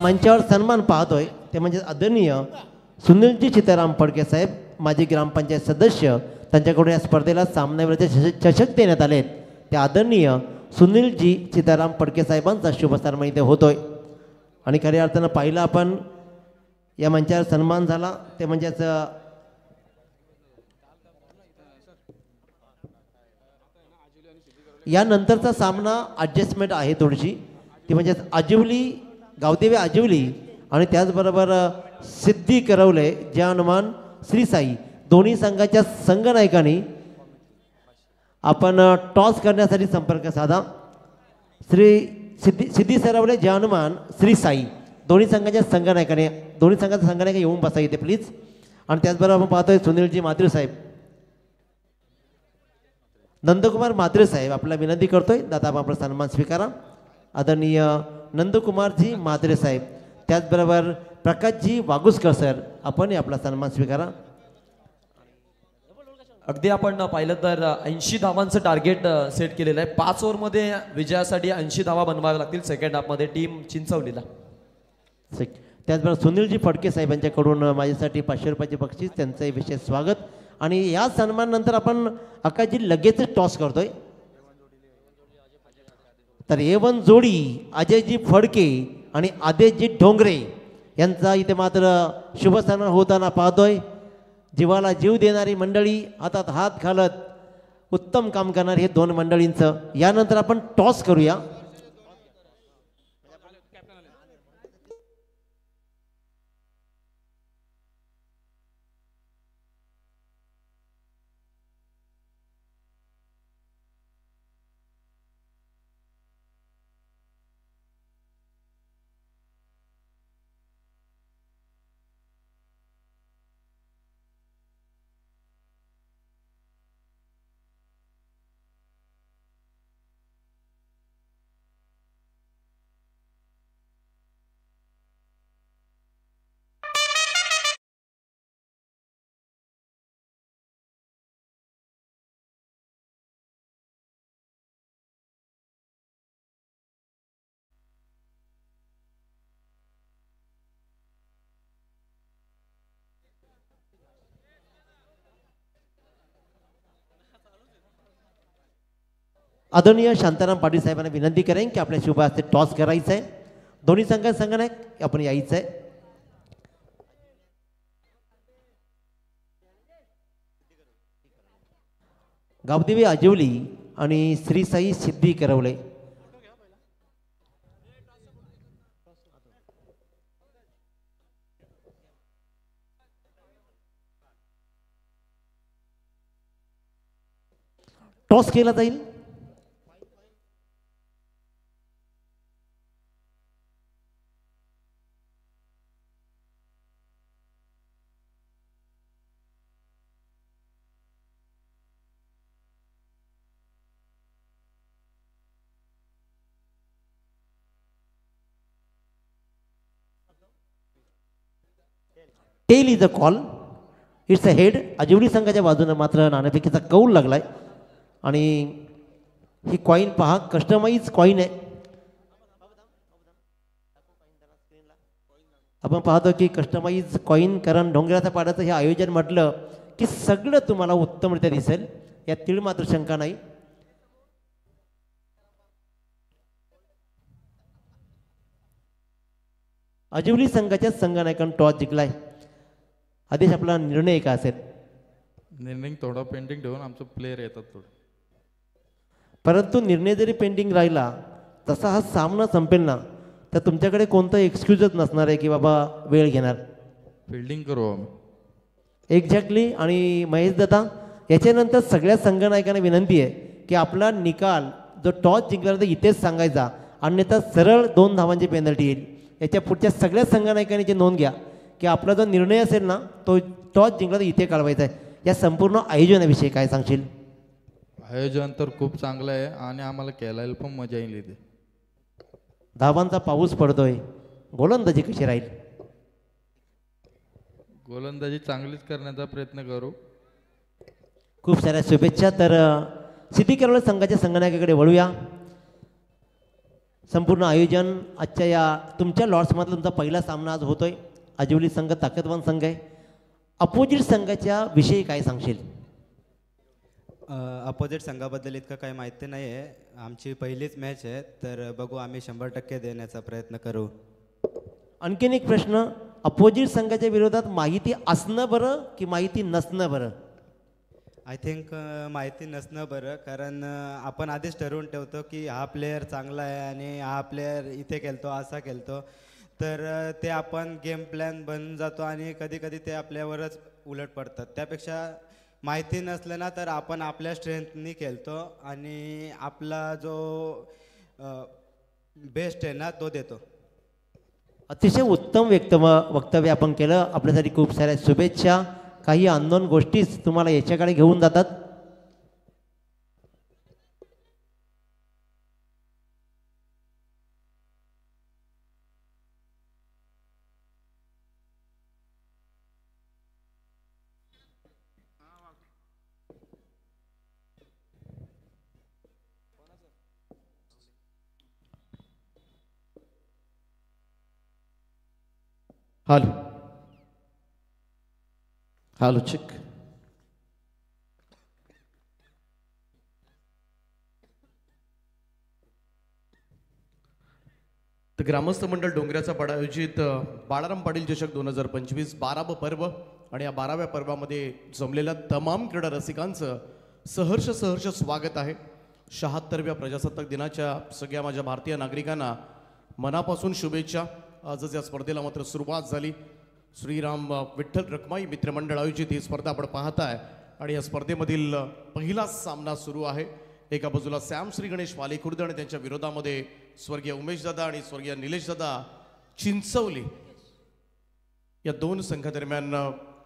मंचावर सन्मान पाहतोय ते म्हणजे आदरणीय सुनीलजी सीताराम फडके साहेब माजी ग्रामपंचायत सदस्य त्यांच्याकडून या स्पर्धेला सामन्यावरचे चषक देण्यात आलेत. ते आदरणीय सुनीलजी सीताराम फडके साहेबांचा शुभ सन्मान इथे होतोय. आणि खऱ्या अर्थानं पाहिलं आपण या मंचावर सन्मान झाला ते म्हणजेच यानंतरचा सामना ॲडजस्टमेंट आहे थोडीशी ती म्हणजेच आजिवली गावदेवी आजिवली आणि त्याचबरोबर सिद्धी करवले जे अनुमान श्री साई दोन्ही संघाच्या संघनायकांनी आपण टॉस करण्यासाठी संपर्क साधा. श्री सिद्धी सरावले जय हनुमान श्री साई दोन्ही संघाच्या संघनायकाने दोन्ही संघाचा संघनायक येऊन बसा इथे प्लीज. आणि त्याचबरोबर आपण पाहतोय सुनीलजी म्हात्रे साहेब नंदकुमार म्हात्रे साहेब आपल्याला विनंती करतोय दादा आपला सन्मान स्वीकारा. आदरणीय नंदकुमारजी म्हात्रे साहेब त्याचबरोबर प्रकाशजी वागुसकर सर आपण आपला सन्मान स्वीकारा. अगदी आपण पाहिलं तर 80 धावांचं टार्गेट सेट केलेलं आहे. 5 ओव्हरमध्ये विजयासाठी 80 धावा बनवाव्या लागतील सेकंड हाफमध्ये टीम चिंचवलीला. त्याचबरोबर सुनीलजी फडके साहेबांच्याकडून माझ्यासाठी 500 रुपयाचे बक्षीस त्यांचंही विशेष स्वागत. आणि या सन्मानानंतर आपण आकाशजी लगेच टॉस करतोय. तर A1 जोडी अजयजी फडके आणि आदेशजी ढोंगरे यांचा इथे मात्र शुभ सन्मान होताना पाहतोय. जीवाला जीव देणारी मंडळी हातात हात घालत उत्तम काम करणारी हे दोन मंडळींचं यानंतर आपण टॉस करूया. आदरणीय शांताराम पाटील साहेबांना विनंती करेन की आपल्या शुभ हस्ते टॉस करायचं आहे. दोन्ही संघानायक आपण यायचं आहे. गावदेवी आजिवली आणि श्री साई सिद्धी करवले. टॉस केला जाईल. Tail is a call. It's a head. Ajivali संघाच्या बाजूने मात्र नाणेफेकीचा कौल लागलाय. आणि ही कॉईन पहा कस्टमाइज कॉईन आहे. आपण पाहतो की कस्टमाइज कॉईन कारण ढोंगराच्या पाड्याचं हे आयोजन म्हटलं की सगळं तुम्हाला उत्तमरित्या दिसेल यात तीळ मात्र शंका नाही. आजिवली संघाच्या संघनायकांनी टॉस जिंकलाय. आदेश आपला निर्णय का असेल. निर्णय थोडा पेंडिंग ठेवून आमचं प्लेयर येतात थोडं. परंतु निर्णय जरी पेंडिंग राहिला तसा हा सामना संपेल ना तर तुमच्याकडे कोणतं एक्सक्यूजच नसणार आहे की बाबा वेळ घेणार. फिल्डिंग करू आम्ही. एक्झॅक्टली. आणि महेश दादा याच्यानंतर सगळ्या संघनायकांना विनंती आहे की आपला निकाल जो टॉस जिंकला तर इथेच सांगायचा अन्यथा सरळ 2 धावांची पेनल्टी येईल. याच्या पुढच्या सगळ्या संघनायकांनी जी नोंद घ्या की आपला जो निर्णय असेल ना तो टॉस जिंकला तर इथे कळवायचा आहे. या संपूर्ण आयोजनाविषयी काय सांगशील. आयोजन तर खूप चांगलं आहे आणि आम्हाला खेळायला पण मजा येईल इथे. धावांचा पाऊस पडतोय. गोलंदाजी कशी राहील. गोलंदाजी चांगलीच करण्याचा प्रयत्न करू. खूप साऱ्या शुभेच्छा. तर सिद्धी केरळ संघाच्या संघनायकाकडे वळूया. संपूर्ण आयोजन आजच्या या तुमच्या लॉर्ड्समधला तुमचा पहिला सामना आज होतोय. आजिवली संघ ताकदवान संघ आहे. अपोजिट संघाच्या विषयी काय सांगशील. अपोजिट संघाबद्दल इतकं काही माहिती नाही आहे. आमची पहिलीच मॅच आहे तर बघू आम्ही 100% देण्याचा प्रयत्न करू. आणखीन एक प्रश्न. अपोजिट संघाच्या विरोधात माहिती असणं बरं की माहिती नसणं बरं. आय थिंक माहिती नसणं बरं कारण आपण आधीच ठरवून ठेवतो की हा प्लेयर चांगला आहे आणि हा प्लेयर इथे खेळतो असा खेळतो तर ते आपण गेम प्लॅन बनून जातो आणि कधी कधी ते आपल्यावरच उलट पडतात. त्यापेक्षा माहिती नसलं ना तर आपण आपल्या स्ट्रेंथनी खेळतो आणि आपला जो बेस्ट आहे ना तो देतो. अतिशय उत्तम वक्तव्य आपण केलं. आपल्यासाठी खूप साऱ्या शुभेच्छा. काही अननोन गोष्टीच तुम्हाला याच्याकडे घेऊन जातात. Hello hello check. तर ग्रामस्थ मंडळ डोंगराचा पाडा आयोजित बाळाराम पाटील चषक 2025 12व पर्व आणि या 12व्या पर्वामध्ये जमलेल्या तमाम क्रीडा रसिकांचं सहर्ष स्वागत आहे. 76व्या प्रजासत्ताक दिनाच्या सगळ्या माझ्या भारतीय नागरिकांना मनापासून शुभेच्छा. आजच या स्पर्धेला मात्र सुरुवात झाली. श्रीराम विठ्ठल रखमाई मित्रमंडळ आयोजित ही स्पर्धा आपण पाहताय आणि या स्पर्धेमधील पहिला सामना सुरू आहे. एका बाजूला सॅम श्री गणेश वालेखुर्द आणि त्यांच्या विरोधामध्ये स्वर्गीय उमेशदादा आणि स्वर्गीय निलेशदादा चिंचवली या दोन संघादरम्यान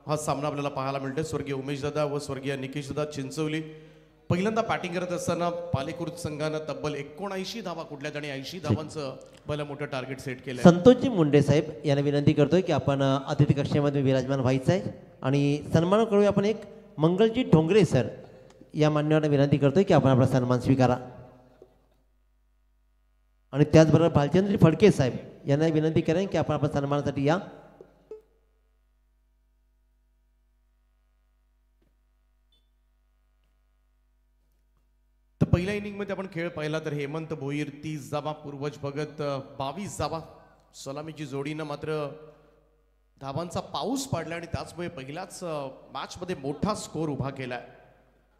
हा सामना आपल्याला पाहायला मिळतोय. स्वर्गीय उमेशदादा व स्वर्गीय निकेशदादा चिंचवली पहिल्यांदा बॅटिंग करत असताना पालेखुर्द संघानं तब्बल 79 धावा कुठल्यात आणि 80 धावांचं भलं मोठं टार्गेट सेट केलं. संतोषजी मुंडे साहेब यांना विनंती करतोय की आपण अतिथी कक्षेमध्ये विराजमान व्हायचं आहे आणि सन्मान करूया. आपण एक मंगलजी ढोंगरे सर या मान्यवरांना विनंती करतोय की आपण आपला सन्मान स्वीकारा. आणि त्याचबरोबर भालचंद्री फडके साहेब यांना विनंती करेन की आपण आपल्या सन्मानासाठी या. तर पहिल्या इनिंगमध्ये आपण खेळ पाहिला तर हेमंत भोईर 30 धावा, पूर्वज भगत 22 धावा. सलामीची जोडीनं मात्र धावांचा पाऊस पाडला आणि त्याचमुळे पहिल्याच मॅचमध्ये मोठा स्कोर उभा केलाय.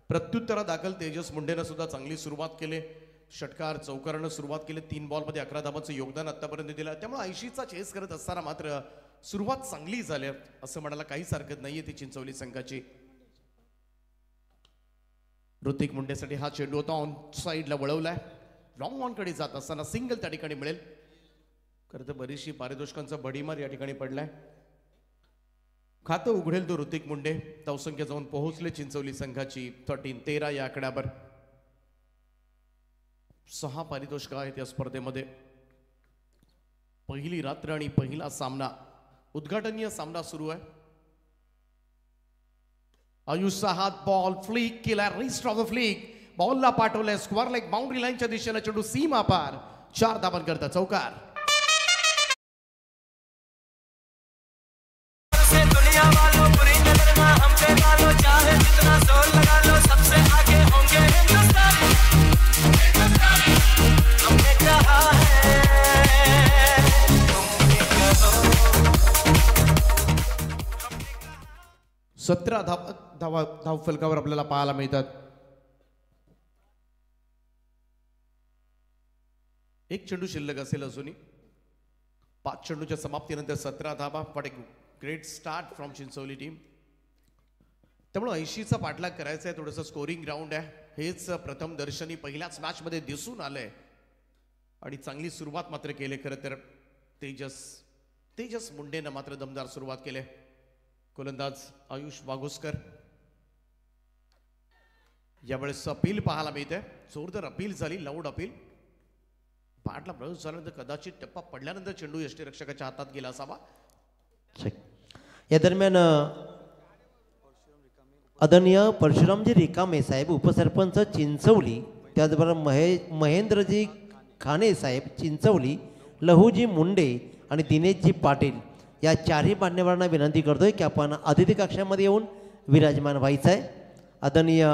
प्रत्युत्तरादाखल तेजस मुंडेनं सुद्धा चांगली सुरुवात केली. षटकार चौकारानं सुरुवात केली. 3 बॉलमध्ये 11 धावांचं योगदान आतापर्यंत दिलं. त्यामुळे 80चा चेस करत असताना मात्र सुरुवात चांगली झाली असं म्हणायला काहीच हरकत नाहीये ती चिंचवली संघाची. ऋतिक मुंडेसाठी हा चेंडू होता ऑन साईडला वळवलाय. लॉंग ऑन कडे जात असताना सिंगल त्या ठिकाणी मिळेल. खरं तर बरीचशी पारितोषिकांचा बडीमार या ठिकाणी पडलाय. खातं उघडेल तो ऋतिक मुंडे. धावसंख्या जाऊन पोहोचले चिंचवली संघाची 13 या आकड्यावर. 6 पारितोषिका आहेत या स्पर्धेमध्ये. पहिली रात्र आणि पहिला सामना उद्घाटनीय सामना सुरू आहे. आयुषचा हात बॉल फ्लिक केला. रिस्ट ऑफ द फ्लिक बॉलला पाठवलंय स्क्वेअर लेग बाउंड्री लाईनच्या दिशेने. चेंडू सीमा पार 4 धावांकरता चौकार. सतरा धाव फलकावर आपल्याला पाहायला मिळतात. एक चेंडू शिल्लक असेल अजूनही. 5 चेंडूच्या समाप्तीनंतर 17 धावा. What a great start from Chinchwali team. त्यामुळे 80चा पाठलाग करायचा आहे. थोडंसं स्कोरिंग ग्राउंड आहे. हेच प्रथम दर्शनी पहिल्याच मॅचमध्ये दिसून आलंय आणि चांगली सुरुवात मात्र केली. खरं तर तेजस मुंडेनं मात्र दमदार सुरुवात केली. गोलंदाज आयुष वाघोसकर. यावेळेस अपील पाहायला मिळते. जोरदार अपील झाली. Loud appeal. बॅटला प्रवेश झाल्यानंतर कदाचित टप्पा पडल्यानंतर चेंडू यष्टीरक्षकाच्या हातात गेला असावा. या दरम्यान आदरणीय परशुरामजी रिकामे साहेब उपसरपंच चिंचवली, त्याचबरोबर महेंद्रजी खाणे साहेब चिंचवली, लहूजी मुंडे आणि दिनेशजी पाटील या 4ही मान्यवरांना विनंती करतोय की आपण अतिथी कक्षामध्ये येऊन विराजमान व्हायचं आहे. आदरणीय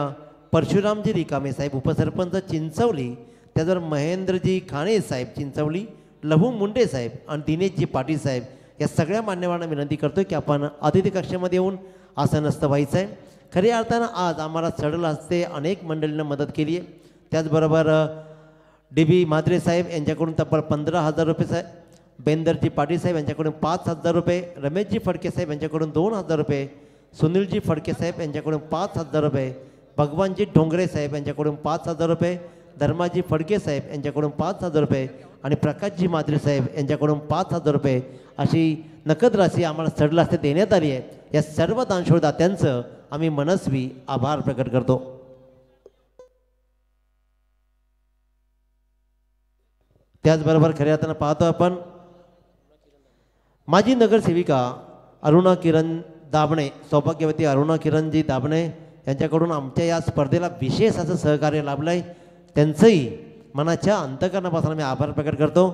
परशुरामजी रिकामे साहेब उपसरपंच चिंचवली, त्याचबरोबर महेंद्रजी खाणे साहेब चिंचवली, लहू मुंडे साहेब आणि दिनेशजी पाटील साहेब या सगळ्या मान्यवरांना विनंती करतोय की आपण अतिथी कक्षामध्ये येऊन आसनस्थ व्हायचं आहे. खऱ्या अर्थानं आज आम्हाला चढल हस्ते अनेक मंडळींना मदत केली आहे. त्याचबरोबर DB म्हात्रे साहेब यांच्याकडून तब्बल 15,000 रुपये साहेब, बेंदरजी पाटील साहेब यांच्याकडून 5,000 रुपये, रमेशजी फडके साहेब यांच्याकडून 2,000 रुपये, सुनीलजी फडके साहेब यांच्याकडून 5,000 रुपये, भगवानजी ढोंगरे साहेब यांच्याकडून 5,000 रुपये, धर्माजी फडके साहेब यांच्याकडून 5,000 रुपये आणि प्रकाशजी मात्रे साहेब यांच्याकडून 5,000 रुपये अशी नकद राशी आम्हाला सडलास्ते देण्यात आली आहे. या सर्व दानशूरदात्यांचं आम्ही मनस्वी आभार प्रकट करतो. त्याचबरोबर खऱ्या अर्थानं पाहतो आपण माजी नगरसेविका अरुणा किरण दाबणे, सौभाग्यवती अरुणा किरणजी दाबणे यांच्याकडून आमच्या या स्पर्धेला विशेष असं सहकार्य लाभलं आहे. त्यांचंही मनाच्या अंतकरणापासून आम्ही आभार प्रकट करतो.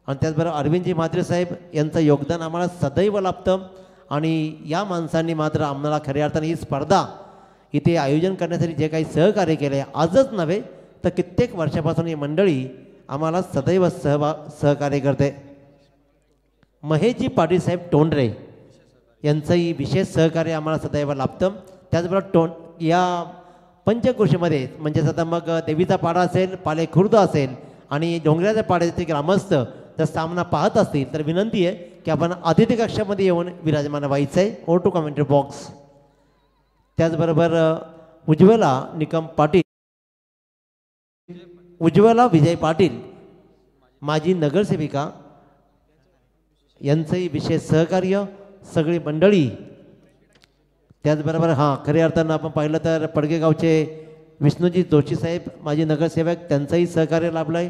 आणि त्याचबरोबर अरविंदजी म्हात्रे साहेब यांचं योगदान आम्हाला सदैव लाभतं आणि या माणसांनी मात्र आम्हाला खऱ्या अर्थाने ही स्पर्धा इथे आयोजन करण्यासाठी जे काही सहकार्य केले आजच नव्हे तर कित्येक वर्षापासून ही मंडळी आम्हाला सदैव सहकार्य करते. महेशजी पाटील साहेब टोंडरे यांचंही विशेष सहकार्य आम्हाला सदैव लाभतं. त्याचबरोबर या पंचक्रोशीमध्ये म्हणजेच आता मग देवीचा पाडा असेल, पाले खुर्द असेल आणि डोंगराच्या पाड्याचे ग्रामस्थ जर सामना पाहत असतील तर विनंती आहे की आपण अतिथी कक्षामध्ये येऊन विराजमान व्हायचं आहे. Over to commentary box. त्याचबरोबर उज्ज्वला निकम पाटील, उज्ज्वला विजय पाटील माजी नगरसेविका यांचंही विशेष सहकार्य सगळी मंडळी. त्याचबरोबर खऱ्या अर्थानं आपण पाहिलं तर पडगेगावचे विष्णूजी जोशी साहेब माजी नगरसेवक त्यांचंही सहकार्य लाभलं आहे.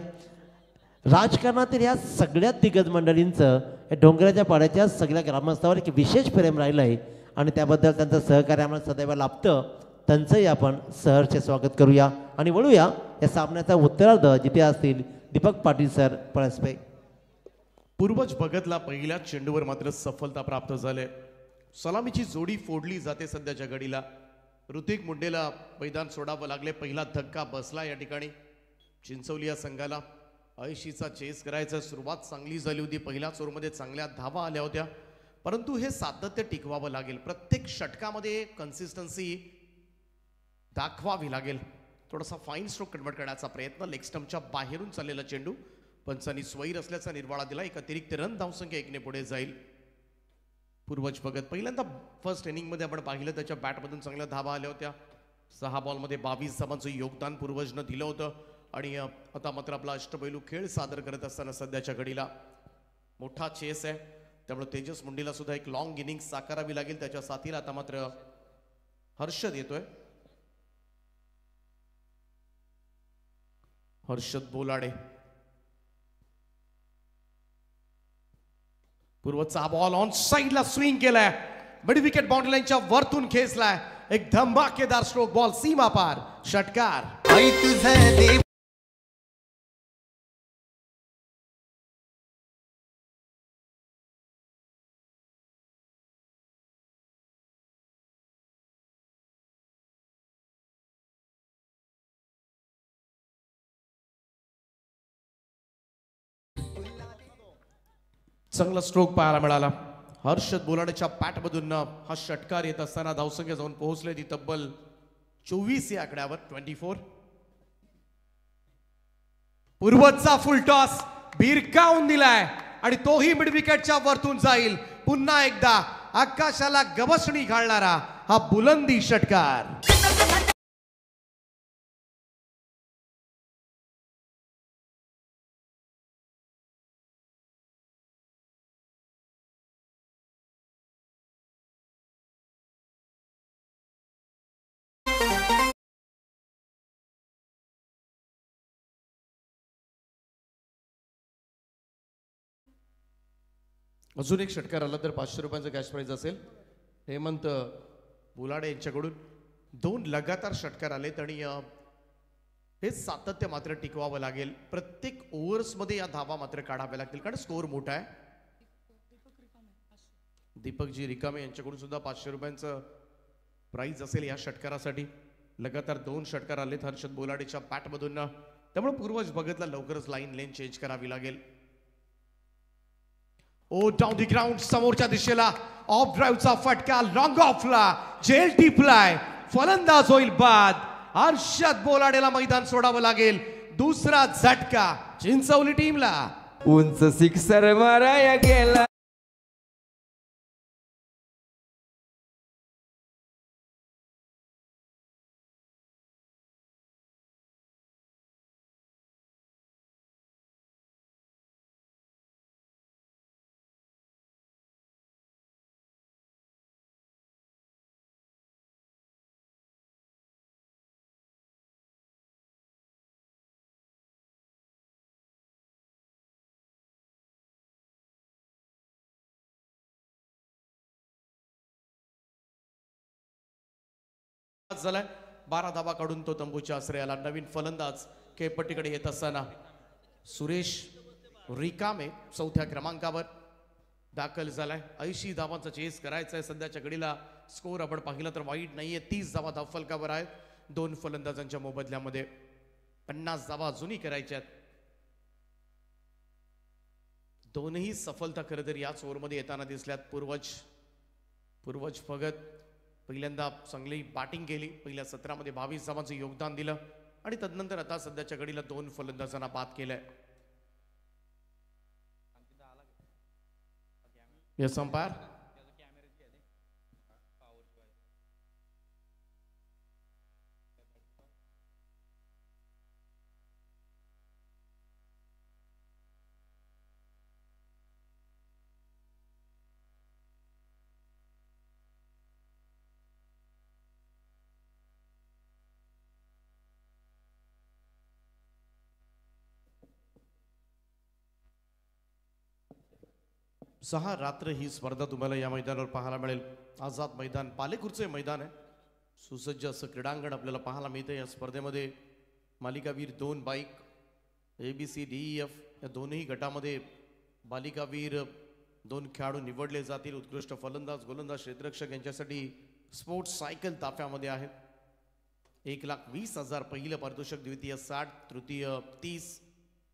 राजकारणातील या सगळ्या दिग्गज मंडळींचं या डोंगराच्या पाड्याच्या सगळ्या ग्रामस्थावर एक विशेष प्रेम राहिलं आहे आणि त्याबद्दल त्यांचं सहकार्य आम्हाला सदैव लाभतं. त्यांचंही आपण सहर्ष स्वागत करूया आणि वळूया या सामन्याचा उत्तरार्ध जिथे असतील दीपक पाटील सर पळसपे. पूर्वज भगतला पहिल्या चेंडूवर मात्र सफलता प्राप्त झाले. सलामीची जोडी फोडली जाते सध्याच्या घडीला. ऋतिक मुंडेला मैदान सोडावं लागले. पहिला धक्का बसला या ठिकाणी. चिंचवली या संघाला ऐशीचा चेस करायचा. सुरुवात चांगली झाली होती. पहिल्या ओव्हरमध्ये चांगल्या धावा आल्या होत्या, परंतु हे सातत्य टिकवावं लागेल. प्रत्येक षटकामध्ये कन्सिस्टन्सी दाखवावी लागेल. थोडासा फाईन स्ट्रोक कन्वर्ट करण्याचा प्रयत्न. लेग स्टंपच्या बाहेरून चाललेला चेंडू पंचांनी स्वैर असल्याचा निर्वाळा दिला. एक अतिरिक्त रन धावसंख्या 1 ने पुढे जाईल. पूर्वज भगत पहिल्यांदा फर्स्ट इनिंगमध्ये आपण पाहिलं त्याच्या बॅटमधून चांगल्या धावा आल्या होत्या. 6 बॉलमध्ये 22 धावांचं योगदान पूर्वजनं दिलं होतं आणि आता मात्र आपला अष्टपैलू खेळ सादर करत असताना सध्याच्या घडीला मोठा चेस आहे. त्यामुळे तेजस मुंडेला सुद्धा एक लॉंग इनिंग साकारावी लागेल. त्याच्या साथीला आता मात्र हर्षद येतोय. हर्षद बोलाडे. पूर्वचा बॉल ऑन साइडला स्विंग केलाय. मिड विकेट बाउंड्री लाईनच्या वरतून खेचलाय. एक धमाकेदार स्ट्रोक. बॉल सीमा पार. षटकार. चांगला स्ट्रोक पाहायला मिळाला. हर्षद बोलाड्याच्या पॅटमधून हा षटकार येत असताना धावसंख्या जाऊन पोहोचले ती तब्बल 24 या आकड्यावर. 24. पूर्वजचा फुल टॉस भिरकावून दिलाय आणि तोही मिड विकेटच्या वरतून जाईल. पुन्हा एकदा आकाशाला गवसणी घालणारा हा बुलंदी षटकार. अजून एक षटकार आला तर 500 रुपयांचं कॅश प्राइज असेल. हेमंत बुलाडे यांच्याकडून 2 लगातार षटकार आलेत आणि हे सातत्य मात्र टिकवावं लागेल. प्रत्येक ओव्हर्समध्ये या धावा मात्र काढाव्या लागतील कारण स्कोर मोठा आहे. दीपकजी रिकामे यांच्याकडून सुद्धा 500 रुपयांचं प्राइज असेल या षटकारासाठी. लगातार 2 षटकार आलेत हर्षद बोलाडेच्या पॅटमधून. त्यामुळे पूर्वज भगतला लवकरच लेन चेंज करावी लागेल. Oh down the ground. समोरच्या दिशेला ऑफ ड्राईव्हचा फटका. लॉंग ऑफला जेल टिपलाय. फलंदाज होईल बाद. हर्षद बोलाडेला मैदान सोडावं लागेल. दुसरा झटका चिंचवली टीमला. उंच सिक्सर माराया गेला. आज झालाय 12 धावा काढून तो तंबूच्या आश्रयाला. नवीन फलंदाज खेळपट्टीकडे येत असताना सुरेश रिकामे चौथ्या क्रमांकावर दाखल झालाय. 80 धावांचा चेस करायचा आहे सध्याच्या घडीला. स्कोर आपण पाहिला तर वाईट नाहीये. 30 धावा धावफलकावर आहेत. 2 फलंदाजांच्या मोबदल्यामध्ये 50 धावा अजूनही करायच्या आहेत. दोनही सफलता खरं तर याच ओव्हरमध्ये येताना दिसल्यात. पूर्वज भगत पहिल्यांदा चांगली बॅटिंग केली. पहिल्या सत्रामध्ये 22 धावांचं योगदान दिलं आणि तदनंतर आता सध्याच्या घडीला 2 फलंदाजांना बाद केलंय. Yes umpire. सहा रात्र ही स्पर्धा तुम्हाला या मैदानावर पाहायला मिळेल. आझाद मैदान पालेकूरचे मैदान आहे. सुसज्ज असं क्रीडांगण आपल्याला पाहायला मिळतं. या स्पर्धेमध्ये मालिकावीर 2 बाईक ABCDEF या दोन्ही गटामध्ये बालिकावीर 2 खेळाडू निवडले जातील. उत्कृष्ट फलंदाज गोलंदाज क्षेत्ररक्षक यांच्यासाठी स्पोर्ट्स सायकल ताफ्यामध्ये आहेत. 1,20,000 पहिलं पारितोषिक, द्वितीय 60, तृतीय 30,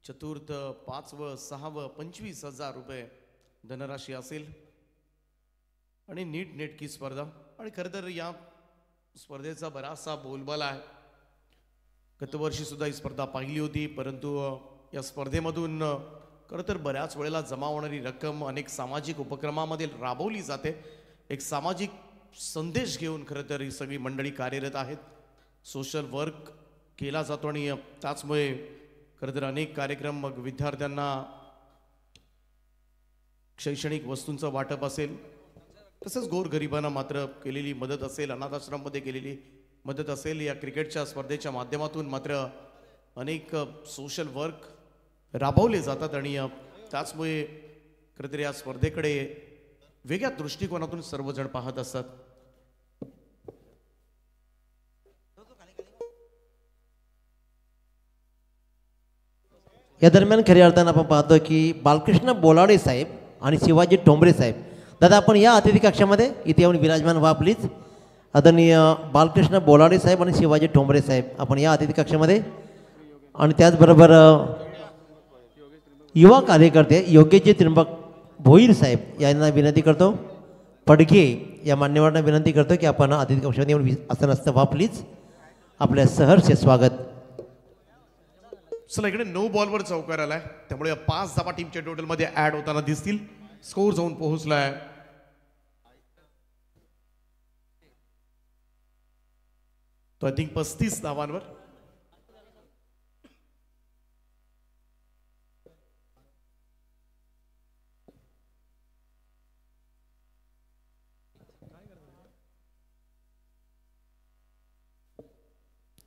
चतुर्थ 5व 6व 25,000 रुपये धनराशी असेल. आणि नीटनेटकी स्पर्धा. आणि खरं तर या स्पर्धेचा बराचसा बोलबाला आहे. गतवर्षी सुद्धा ही स्पर्धा पाहिली होती, परंतु या स्पर्धेमधून खरं तर बऱ्याच वेळेला जमा होणारी रक्कम अनेक सामाजिक उपक्रमामध्ये राबवली जाते. एक सामाजिक संदेश घेऊन खरं तर ही सगळी मंडळी कार्यरत आहेत. सोशल वर्क केला जातो आणि त्याचमुळे खरं तर अनेक कार्यक्रम, मग विद्यार्थ्यांना शैक्षणिक वस्तूंचं वाटप असेल, तसंच गोरगरिबांना मात्र केलेली मदत असेल, अनाथाश्रममध्ये केलेली मदत असेल, या क्रिकेटच्या स्पर्धेच्या माध्यमातून मात्र अनेक सोशल वर्क राबवले जातात. आणि त्याचमुळे खरं तर या स्पर्धेकडे वेगळ्या दृष्टिकोनातून सर्वजण पाहत असतात. या दरम्यान खऱ्या अर्थानं आपण पाहतो की बालकृष्ण बोलाडे साहेब आणि शिवाजी टोंबरे साहेब, दादा आपण या अतिथी कक्षामध्ये इथे येऊन विराजमान व्हा प्लीज. आदरणीय बालकृष्ण बोलाडे साहेब आणि शिवाजी टोंबरे साहेब आपण या अतिथी कक्षामध्ये. आणि त्याचबरोबर युवा कार्यकर्ते योगेशजी त्रिंबक भोईर साहेब यांना विनंती करतो, पडघे या मान्यवरांना विनंती करतो की आपण अतिथी कक्षामध्ये येऊन आसनस्थ व्हा प्लीज. आपल्या सहर्ष स्वागत. चला इकडे 9 बॉलवर चौकार आलाय, त्यामुळे 5 धावा टीमच्या टोटलमध्ये ऍड होताना दिसतील. स्कोर जाऊन पोहोचलाय तो आय थिंक 35 धावांवर.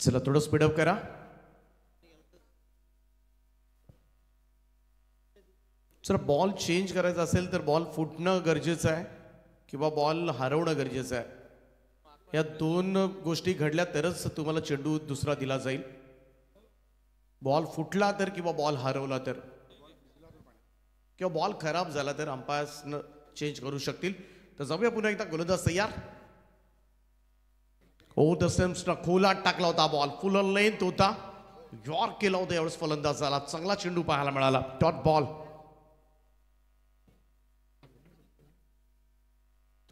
चला थोडं स्पीडअप करा. जर बॉल चेंज करायचा असेल तर बॉल फुटणं गरजेचं आहे किंवा बॉल हरवणं गरजेचं आहे. या 2 गोष्टी घडल्या तरच तुम्हाला चेंडू दुसरा दिला जाईल. बॉल फुटला तर किंवा बॉल हरवला तर किंवा बॉल खराब झाला तर अंपायर्स चेंज करू शकतील. तर जाऊया पुन्हा एकदा. गोलंदाज तयार. हो दस्टम्सना खोलात टाकला होता बॉल, फुल लेंथ होता, यॉर्क केला होता यावेळेस फलंदाजाला. चांगला चेंडू पाहायला मिळाला. Dot ball.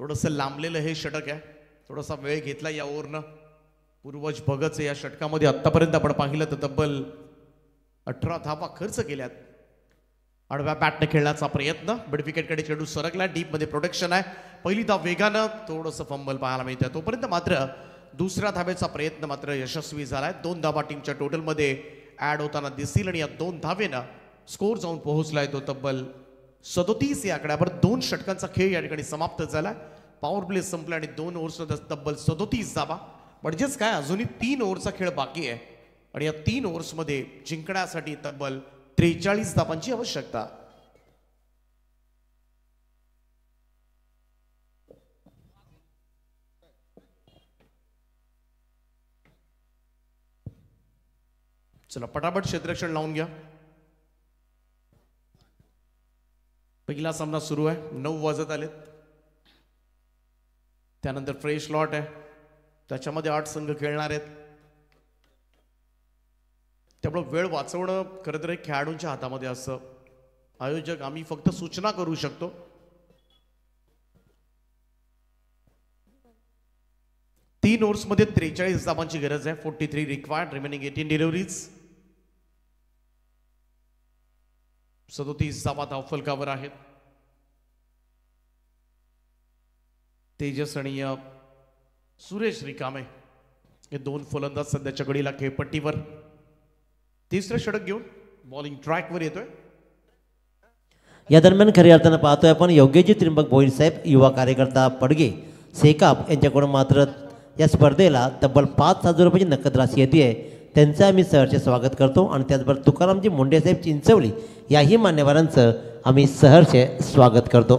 थोडंसं लांबलेलं हे षटक आहे, थोडासा वेळ घेतला या ओव्हरनं. पूर्वज भगतचे या षटकामध्ये आतापर्यंत आपण पाहिलं तर तब्बल 18 धावा खर्च केल्यात. आडव्या बॅटने खेळण्याचा प्रयत्न, मिड विकेटकडे चेंडू सरकला. डीपमध्ये प्रोटेक्शन आहे. पहिली धाव वेगानं, थोडंसं फंबल पाहायला मिळतं. तोपर्यंत मात्र दुसऱ्या धावेचा प्रयत्न मात्र यशस्वी झालाय. 2 धावा टीमच्या टोटलमध्ये ऍड होताना दिसतील आणि या 2 धावेनं स्कोर जाऊन पोहोचलाय तो तब्बल 37 या आकड्यावर. 2 षटकांचा खेळ या ठिकाणी समाप्त झाला. पॉवर प्ले संपला आणि 2 ओव्हर्समध्ये तब्बल 37 धावा. म्हणजेच काय, अजूनही 3 ओव्हरचा खेळ बाकी आहे आणि या 3 ओव्हर्समध्ये जिंकण्यासाठी तब्बल 43 धावांची आवश्यकता. चला पटापट क्षेत्ररक्षण लावून घ्या. पहिला सामना सुरू आहे. 9 वाजत आलेत. त्यानंतर फ्रेश लॉट आहे, त्याच्यामध्ये 8 संघ खेळणार आहेत. त्यामुळे वेळ वाचवणं खरं तर एक खेळाडूंच्या हातामध्ये असतं. आयोजक आम्ही फक्त सूचना करू शकतो. तीन ओव्हर्समध्ये 43 धावांची गरज आहे. 43 रिक्वायर्ड, रिमेनिंग 18 डिलिव्हरीज. 37 धावा धावफलकावर आहेत. तेजस आणि सुरेश रिकामे हे 2 फलंदाज सध्याच्या घडीला खेळपट्टीवर. तिसरं षटक घेऊन बॉलिंग ट्रॅकवर येतोय. या दरम्यान खऱ्या अर्थानं पाहतोय आपण योग्यजी त्रिंबक भोईर साहेब, युवा कार्यकर्ता पडगे सेकाप यांच्याकडून मात्र या स्पर्धेला तब्बल 5,000 रुपयाची नगद राशी येते. त्यांचं आम्ही सहर्ष स्वागत करतो आणि त्याचबरोबर तुकारामजी मुंडे साहेब चिंचवली याही मान्यवरांचं आम्ही सहर्ष स्वागत करतो.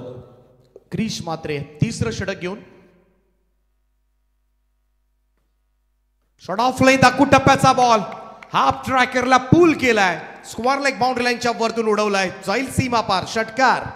क्रिश मात्रे तिसरं षटक घेऊन शॉट ऑफ लाईन दाखवू टप्प्याचा बॉल हाफ ट्रॅकरला पूल केलाय. स्क्वेअर लेग बाउंड्री लाईनच्या वरतून उडवलाय. जाईल सीमा पार. षटकार.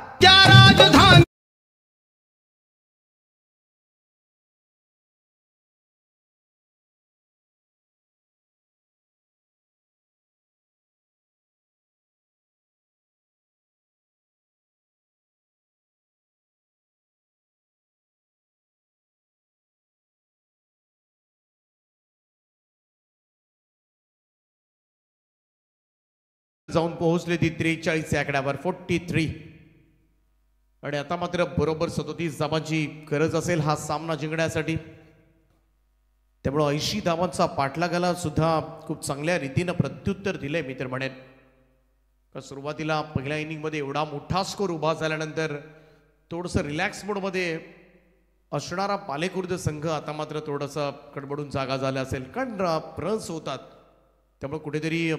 जाऊन पोहोचले ती 43 आकड्यावर. 43. आणि आता मात्र बरोबर 37 धावांची गरज असेल हा सामना जिंकण्यासाठी. त्यामुळे 80 धावांचा पाठलागाला सुद्धा खूप चांगल्या रीतीनं प्रत्युत्तर दिलंय मी तर म्हणेन. सुरुवातीला पहिल्या इनिंगमध्ये एवढा मोठा स्कोर उभा झाल्यानंतर थोडंसं रिलॅक्स मोडमध्ये असणारा पालेखुर्द संघ आता मात्र थोडंसं कडबडून जागा झाला असेल, कारण रन्स होतात. त्यामुळे कुठेतरी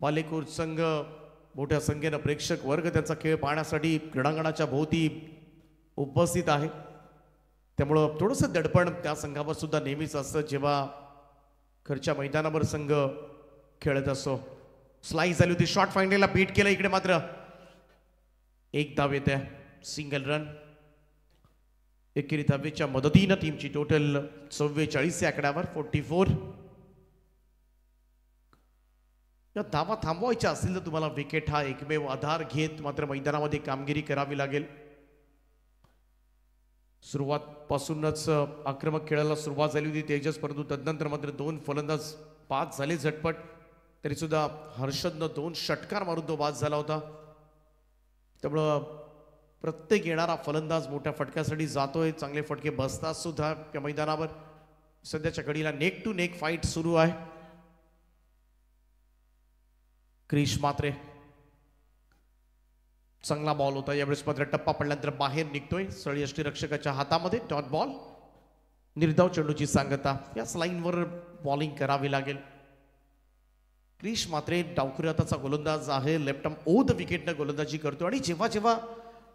पालेखुर्द संघ मोठ्या संख्येनं प्रेक्षक वर्ग त्यांचा खेळ पाहण्यासाठी क्रीडांगणाच्या भोवती उपस्थित आहे. त्यामुळं थोडंसं दडपण त्या संघावर सुद्धा नेहमीच असतं जेव्हा घरच्या मैदानावर संघ खेळत असतो. स्लाइस झाली होती, शॉर्ट फाइंडला बीट केलं. इकडे मात्र 1 धाव येते, सिंगल रन. एकेरी धावेच्या मदतीनं टीमची टोटल 44 आकड्यावर. 44. या धावा थांबवायच्या असतील तर तुम्हाला विकेट हा एकमेव आधार घेत मात्र मैदानामध्ये कामगिरी करावी लागेल. सुरुवातपासूनच आक्रमक खेळायला सुरुवात झाली होती तेजस, परंतु तदनंतर मात्र 2 फलंदाज बाद झाले झटपट. तरी सुद्धा हर्षदनं 2 षटकार मारून तो बाद झाला होता. त्यामुळं प्रत्येक येणारा फलंदाज मोठ्या फटक्यासाठी जातोय. चांगले फटके बसतात सुद्धा त्या मैदानावर. सध्याच्या घडीला नेक टू नेक फाईट सुरू आहे. क्रिश मात्रे चांगला बॉल होता यावेळेस मात्र टप्पा पडल्यानंतर बाहेर निघतोय. सळी यष्टीरक्षकाच्या हातामध्ये डॉट बॉल. निर्धाव चेंडूची सांगता. याच लाईनवर बॉलिंग करावी लागेल. क्रिश मात्रे डावखुऱ्याताचा गोलंदाज आहे. लेफ्ट आर्म ओव्हर द विकेटनं गोलंदाजी करतो आणि जेव्हा जेव्हा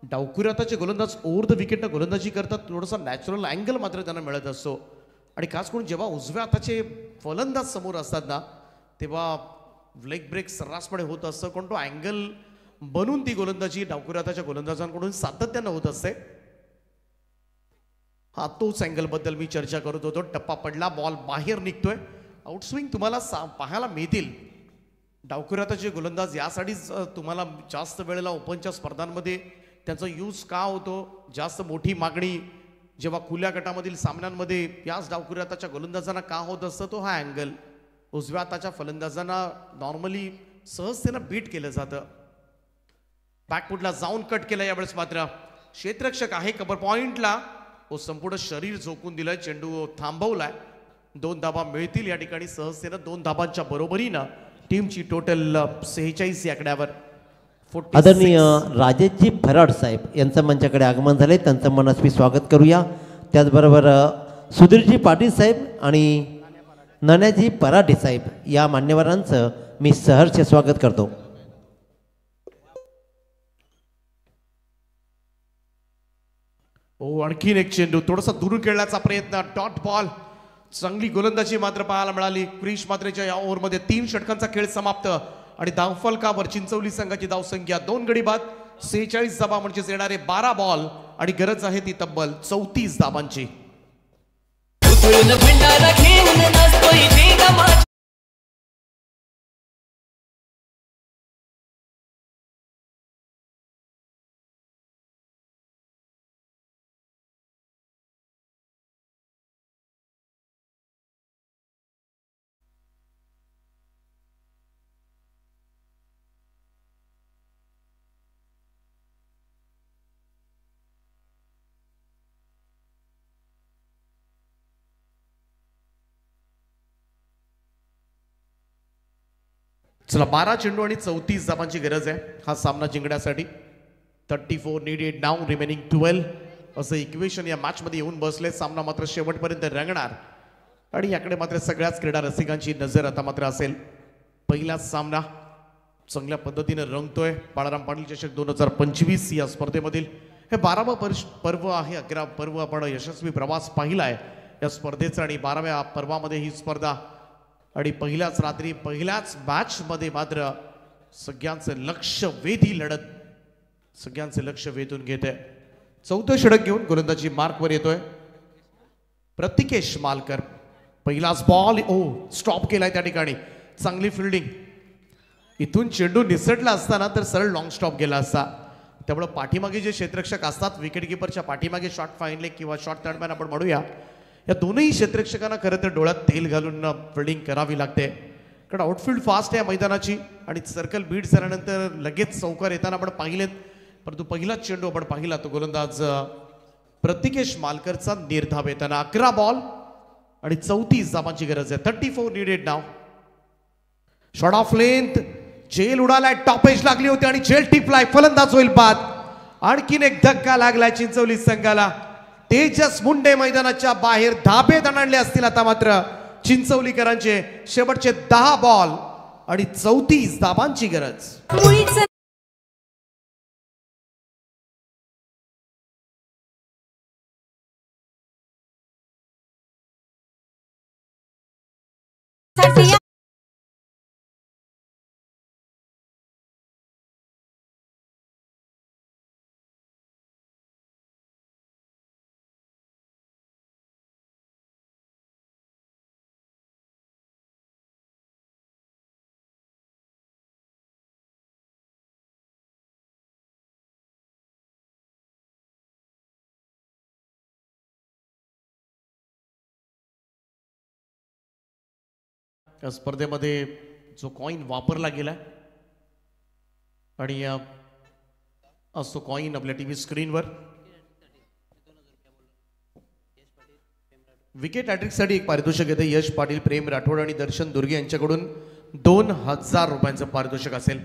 डावखुऱ्याताचे गोलंदाज ओव्हर द विकेटनं गोलंदाजी करतात थोडासा नॅचरल अँगल मात्र त्यांना मिळत असतो. आणि खास करून जेव्हा उजव्या हाताचे फलंदाज समोर असतात ना तेव्हा लेग ब्रेक सर्रासपणे होत असतं. पण तो अँगल बनून ती गोलंदाजी डावखुऱ्याताच्या गोलंदाजांकडून सातत्यानं होत असते. हा तोच अँगल बद्दल मी चर्चा करत होतो. टप्पा पडला, बॉल बाहेर निघतोय. आउटस्विंग तुम्हाला पाहायला मिळतील. डावखुऱ्याताचे गोलंदाज यासाठीच तुम्हाला जास्त वेळेला ओपनच्या स्पर्धांमध्ये त्याचा यूज का होतो. जास्त मोठी मागणी जेव्हा खुल्या गटामधील सामन्यांमध्ये याच डावखुऱ्याताच्या गोलंदाजांना का होत असतं तो हा अँगल. उजव्या हाताच्या फलंदाजांना नॉर्मली सहजतेनं बीट केलं जातं. बॅकफुटला जाऊन कट केलं. यावेळेस मात्र क्षेत्ररक्षक आहे कव्हर पॉइंटला. तो संपूर्ण शरीर झोकून दिलंय. चेंडू थांबवलाय. 2 धाबा मिळतील या ठिकाणी सहजतेनं. 2 धाबांच्या बरोबरीनं टीमची टोटल 46 आकड्यावर. आदरणीय राजेशजी फराड साहेब यांचं मंचाकडे आगमन झाले. त्यांचं मनस्वी स्वागत करूया. त्याचबरोबर सुधीरजी पाटील साहेब आणि नन्याजी पराठे साहेब या मान्यवरांचं मी सहर्ष स्वागत करतो. आणखीन एक चेंडू थोडासा दूर खेळण्याचा प्रयत्न. Dot ball. चांगली गोलंदाजी मात्र पाहायला मिळाली. क्रिश मात्रेच्या या ओव्हरमध्ये 3 षटकांचा खेळ समाप्त आणि धावफलकावर चिंचवली संघाची धावसंख्या 2 गडी बाद 46 धाबा म्हणजेच येणारे 12 बॉल आणि गरज आहे ती तब्बल 34 धाबांची. चला 12 चेंडू आणि 34 धाबांची गरज आहे हा सामना जिंकण्यासाठी. 34 नीडेड नाउ रिमेनिंग 12 असं इक्वेशन या मॅच मध्ये येऊन बसले. सामना मात्र शेवटपर्यंत रंगणार आणि याकडे मात्र सगळ्याच क्रीडा रसिकांची नजर आता मात्र असेल. पहिलाच सामना चांगल्या पद्धतीने रंगतोय. बाळाराम पाटील चषक 2025 या स्पर्धेमधील हे 12वं पर्व आहे. 11 पर्व आपण यशस्वी प्रवास पाहिलाय या स्पर्धेचा आणि 12व्या पर्वामध्ये ही स्पर्धा आणि पहिल्याच रात्री पहिल्याच मॅच मध्ये मात्र सगळ्यांचं लक्ष वेधी लढत सगळ्यांचं लक्ष वेधून घेते. 4थं षटक घेऊन गोलंदाजी मार्कवर येतोय प्रतिकेश मालकर. पहिलाच बॉल स्टॉप केलाय त्या ठिकाणी. चांगली फिल्डिंग. इथून चेंडू निसटला असताना तर सरळ लॉंग स्टॉप गेला असता. त्यामुळे पाठीमागे जे क्षेत्ररक्षक असतात विकेट किपरच्या पाठीमागे शॉर्ट फाईन लेग किंवा शॉर्ट थर्डमॅन आपण म्हणूया या दोनही क्षेत्ररक्षकांना खरं तर डोळ्यात तेल घालून फिल्डिंग करावी लागते. कारण आउटफील्ड फास्ट आहे मैदानाची आणि सर्कल बीट झाल्यानंतर लगेच चौकार येताना आपण पाहिलेत. परंतु पहिलाच चेंडू आपण पाहिला तो गोलंदाज प्रतिकेश मालकरचा निर्धाव येताना. 11 बॉल आणि 34 धाबांची गरज आहे. 34 needed now. Shot of length झेल उडालाय. टॉपेज लागली होती आणि झेल टिपलाय. फलंदाज होईल बाद. आणखीन एक धक्का लागलाय चिंचवली संघाला. तेजस मुंडे मैदानाच्या बाहेर धाबे दणाणले असतील आता मात्र चिंचवलीकरांचे. शेवटचे 10 बॉल आणि 34 धाबांची गरज. या स्पर्धेमध्ये जो कॉइन वापरला गेलाय आणि असतो कॉइन आपल्या टीव्ही स्क्रीनवर. विकेट हॅट्रिकसाठी एक पारितोषिक येते. यश पाटील, प्रेम राठोड आणि दर्शन दुर्गे यांच्याकडून 2000 रुपयांचं पारितोषिक असेल.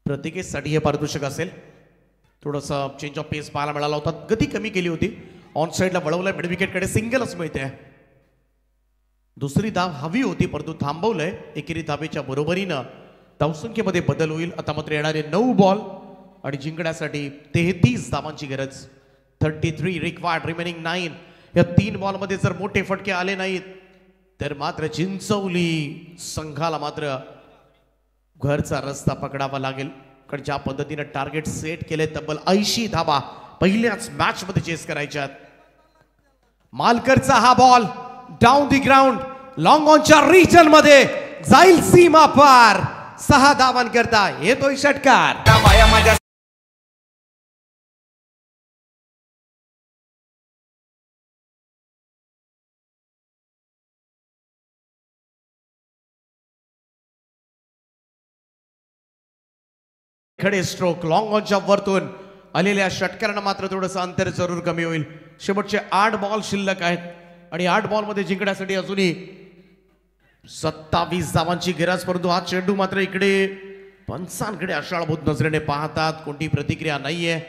प्रतिकेसाठी हे पारितोषिक असेल. थोडंसं चेंज ऑफ पेस पाहायला मिळाला होता. गती कमी केली होती. ऑन साईडला वळवलंय. मिड विकेटकडे सिंगलच मिळते. दुसरी धाव हवी होती परंतु थांबवलंय. एकेरी धावेच्या बरोबरीनं धावसंख्येमध्ये बदल होईल. आता मात्र येणारे 9 बॉल आणि जिंकण्यासाठी 33 धावांची गरज. 33 रिक्वायर्ड रिमेनिंग 9. या 3 बॉलमध्ये जर मोठे फटके आले नाहीत तर मात्र चिंचवली संघाला मात्र घरचा रस्ता पकडावा लागेल. कारण ज्या पद्धतीने टार्गेट सेट केले तब्बल 80 धावा पहिल्याच मॅच मध्ये चेस करायच्यात. मालकरचा हा ball down the ground long ऑनच्या रिजन मध्ये जाईल सीमा पार. 6 धावांकरता येतोय षटकार. खडे स्ट्रोक लॉंग ऑनच्या वरतून आलेल्या षटकारांना मात्र थोडंसं अंतर जरूर कमी होईल. शेवटचे 8 बॉल शिल्लक आहेत आणि 8 बॉल मध्ये जिंकण्यासाठी अजूनही 27 धावांची गरज. परंतु हा चेंडू मात्र इकडे पंचांकडे आशाळभूत नजरेने पाहतात. कोणती प्रतिक्रिया नाहीये.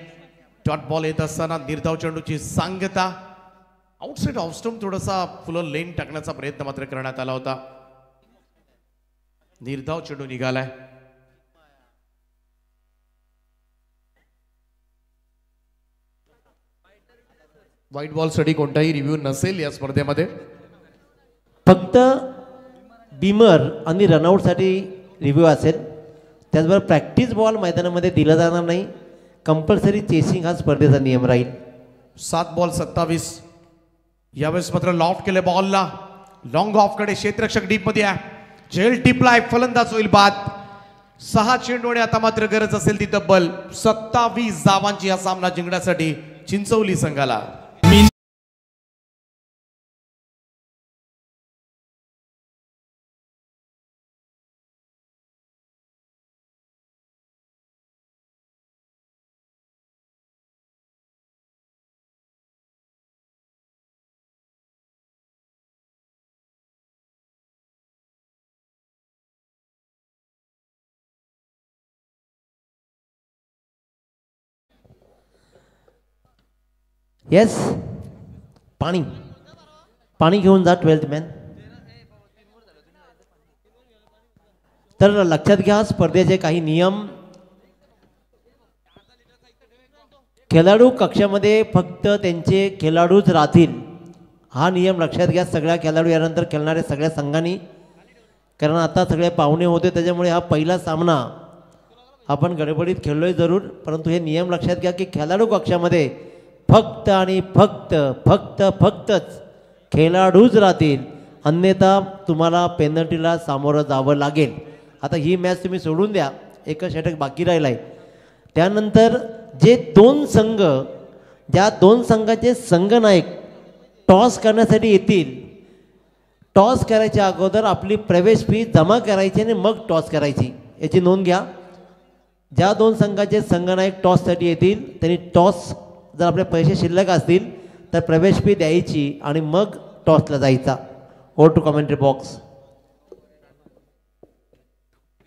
डॉट बॉल येत असताना निर्धाव चेंडूची सांगता. आउटसाइड ऑफ स्टंप थोडासा फुलं लेन टाकण्याचा प्रयत्न मात्र करण्यात आला होता. निर्धाव चेंडू निघालाय. व्हाईट बॉलसाठी कोणताही रिव्ह्यू नसेल या स्पर्धेमध्ये. फक्त बीमर आणि रनआउटसाठी रिव्ह्यू असेल. त्याचबरोबर प्रॅक्टिस बॉल मैदानामध्ये दिला जाणार नाही. कंपल्सरी चेसिंग हा स्पर्धेचा नियम राहील. 7 बॉल 27. यावेळेस मात्र लॉफ्ट केले बॉलला. लॉंग ऑफ कडे क्षेत्ररक्षक डीप मध्ये आहे. झेल टिपलाय, फलंदाज होईल बाद. 6 चेंडू आणि आता मात्र गरज असेल ती तब्बल 27 धावांची हा सामना जिंकण्यासाठी चिंचवली संघाला. येस, पाणी पाणी घेऊन जा 12th मॅन. तर लक्षात घ्या स्पर्धेचे काही नियम. खेळाडू कक्षामध्ये फक्त त्यांचे खेळाडूच राहतील हा नियम लक्षात घ्या सगळ्या खेळाडू यानंतर खेळणाऱ्या सगळ्या संघांनी. कारण आता सगळे पाहुणे होते त्याच्यामुळे हा पहिला सामना आपण गडबडीत खेळलोय जरूर, परंतु हे नियम लक्षात घ्या की खेळाडू कक्षामध्ये फक्त आणि फक्तच खेळाडूच राहतील, अन्यथा तुम्हाला पेनल्टीला सामोरं जावं लागेल. आता ही मॅच तुम्ही सोडून द्या, एकच षटक बाकी राहिलं आहे. त्यानंतर जे 2 संघ, ज्या 2 संघाचे संघनायक टॉस करण्यासाठी येतील, टॉस करायच्या अगोदर आपली प्रवेश फी जमा करायची आणि मग टॉस करायची, याची नोंद घ्या. ज्या 2 संघाचे संघनायक टॉससाठी येतील त्यांनी टॉस, जर आपले पैसे शिल्लक असतील तर प्रवेश फी द्यायची आणि मग टॉसला जायचा. Over to commentary box.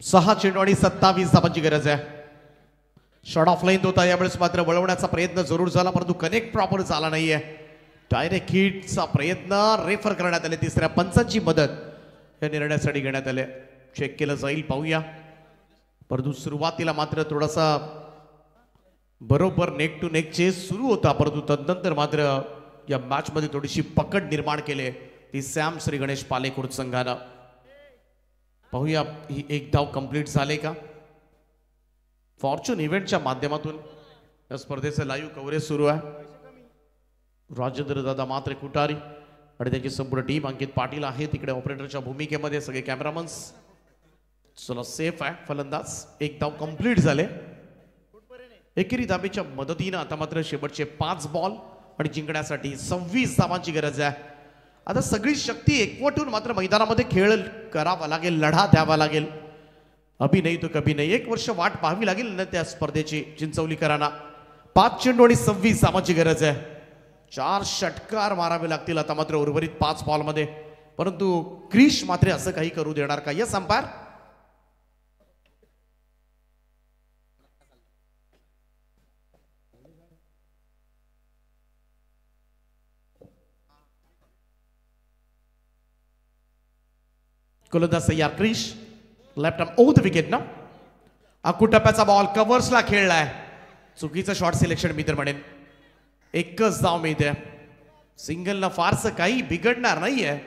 6 चेंडू आणि 27 धावांची गरज आहे. शॉट ऑफ लाईन होता, यावेळेस मात्र वळवण्याचा प्रयत्न जरूर झाला परंतु कनेक्ट प्रॉपर झाला नाहीये. डायरेक्ट हिटचा प्रयत्न रेफर करण्यात आले. तिसऱ्या पंचांची मदत या निर्णयासाठी घेण्यात आले. चेक केलं जाईल, पाहूया. परंतु सुरुवातीला मात्र थोडासा बरोबर नेक टू नेक चेस सुरू होता, परंतु तदनंतर मात्र या मॅच मध्ये थोडीशी पकड निर्माण केली ती सॅम श्री गणेश पालेकुर्द संघानं. पाहूया ही एक धाव कंप्लीट झाले का. फॉर्च्यून इव्हेंटच्या माध्यमातून या स्पर्धेचं लाईव्ह कव्हरेज सुरू आहे. राजेंद्र दादा मात्र कुटारी आणि त्यांची संपूर्ण टीम, अंकित पाटील आहे तिकडे ऑपरेटरच्या भूमिकेमध्ये, सगळे कॅमेरामन्स. चला सेफ आहे फलंदाज. एक धाव कंप्लीट झाले. एकेरी धाबेच्या मदतीनं आता मात्र शेवटचे 5 बॉल आणि जिंकण्यासाठी 26 धावांची गरज आहे. आता सगळी शक्ती एकवटून मात्र मैदानामध्ये खेळ करावा लागेल, लढा द्यावा लागेल. अभि नाही तो कभी नाही. 1 वर्ष वाट पाहावी लागेल ना त्या स्पर्धेची चिंचवलीकरांना. 5 चेंडू आणि 26 धावांची गरज आहे. 4 षटकार मारावे लागतील आता मात्र उर्वरित 5 बॉलमध्ये, परंतु क्रिश मात्र असं काही करू देणार का. Yes umpire. गोलंदाज तयार Krish. Left arm over the wicket ना. अकुटप्प्याचा बॉल कव्हर्सला खेळलाय. चुकीचं शॉट सिलेक्शन मी तर म्हणेन. एकच धाव मिळते. सिंगलनं फारसं काही बिघडणार नाहीये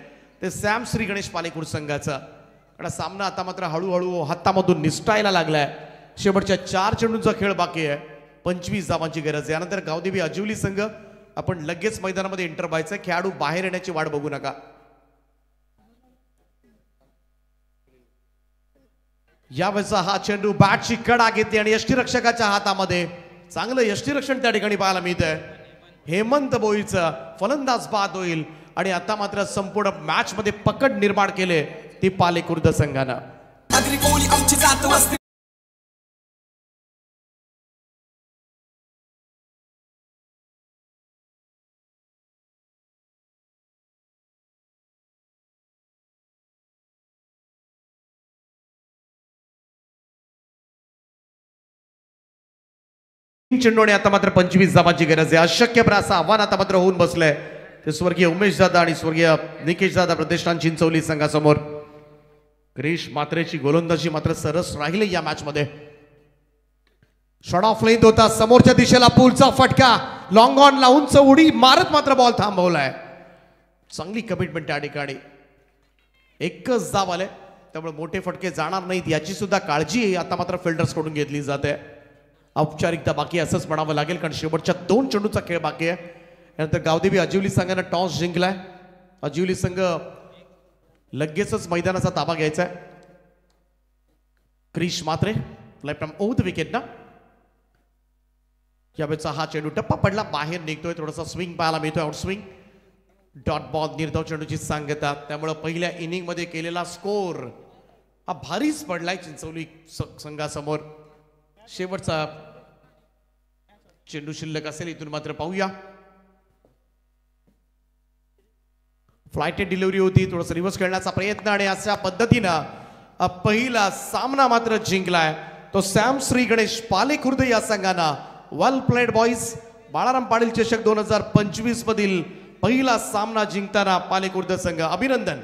ते सॅम श्री गणेश पालेकुर्द संघाचा. कारण सामना आता मात्र हळूहळू हातामधून निसटायला लागलाय. शेवटच्या 4 चेंडूंचा खेळ बाकी आहे. 25 धावांची गरज आहे. यानंतर गावदेवी अजिवली संघ आपण लगेच मैदानामध्ये एंटर व्हायचंय. खेळाडू बाहेर येण्याची वाट बघू नका. यावेळेचा हा चेंडू बॅटची कडा घेते आणि यष्टीरक्षकाच्या हातामध्ये चांगलं यष्टीरक्षण त्या ठिकाणी पाहायला मिळतंय. हेमंत बोईचा फलंदाज बाद होईल आणि आता मात्र संपूर्ण मॅच मध्ये पकड निर्माण केले ती पालेकुर्द संघानं. चेंडूने आता मात्र 25 धावांची गरज आहे. अशक्य प्रयास आव्हान आता मात्र होऊन बसलंय ते स्वर्गीय उमेश दादा आणि स्वर्गीय निकेश दादा प्रतिष्ठान चिंचवली संघासमोर. क्रिश मात्रेची गोलंदाजी मात्र सरस राहिले या मॅच मध्ये. शॉट ऑफ लेंथ होता समोरच्या दिशेला, पूलचा फटका लॉंग ऑन लावून उडी मारत मात्र बॉल थांबवलाय. चांगली कमिटमेंट त्या ठिकाणी. एकच धाव आले त्यामुळे मोठे फटके जाणार नाहीत याची सुद्धा काळजी आता मात्र फिल्डर्स कडून घेतली जाते. औपचारिकता बाकी असंच म्हणावं लागेल कारण शेवटच्या 2 चेंडूचा खेळ बाकी आहे. यानंतर गावदेवी अजिवली संघाने टॉस जिंकलाय. अजिवली संघ लगेचच मैदानाचा ताबा घ्यायचा आहे. Krish Matre left arm over the wicket ना. यावेळेचा हा चेंडू टप्पा पडला बाहेर निघतोय. थोडासा स्विंग पाहायला मिळतोय. आउट स्विंग डॉट बॉल निर्धाव चेंडूची सांगता. त्यामुळे पहिल्या इनिंग मध्ये केलेला स्कोर हा भारीच पडलाय चिंचवली संघासमोर. शेवटचा चेंडू शिल्लक असेल इथून मात्र पाहूया. फ्लाइटेड डिलिव्हरी होती. थोडंसं रिव्हर्स खेळण्याचा प्रयत्न आणि अशा पद्धतीनं पहिला सामना मात्र जिंकलाय तो सॅम श्री गणेश पालेखुर्द या संघानं. वेल प्लेड बॉईज. बाळाराम पाटील चषक 2025 मधील पहिला सामना जिंकताना पालेखुर्द संघ अभिनंदन.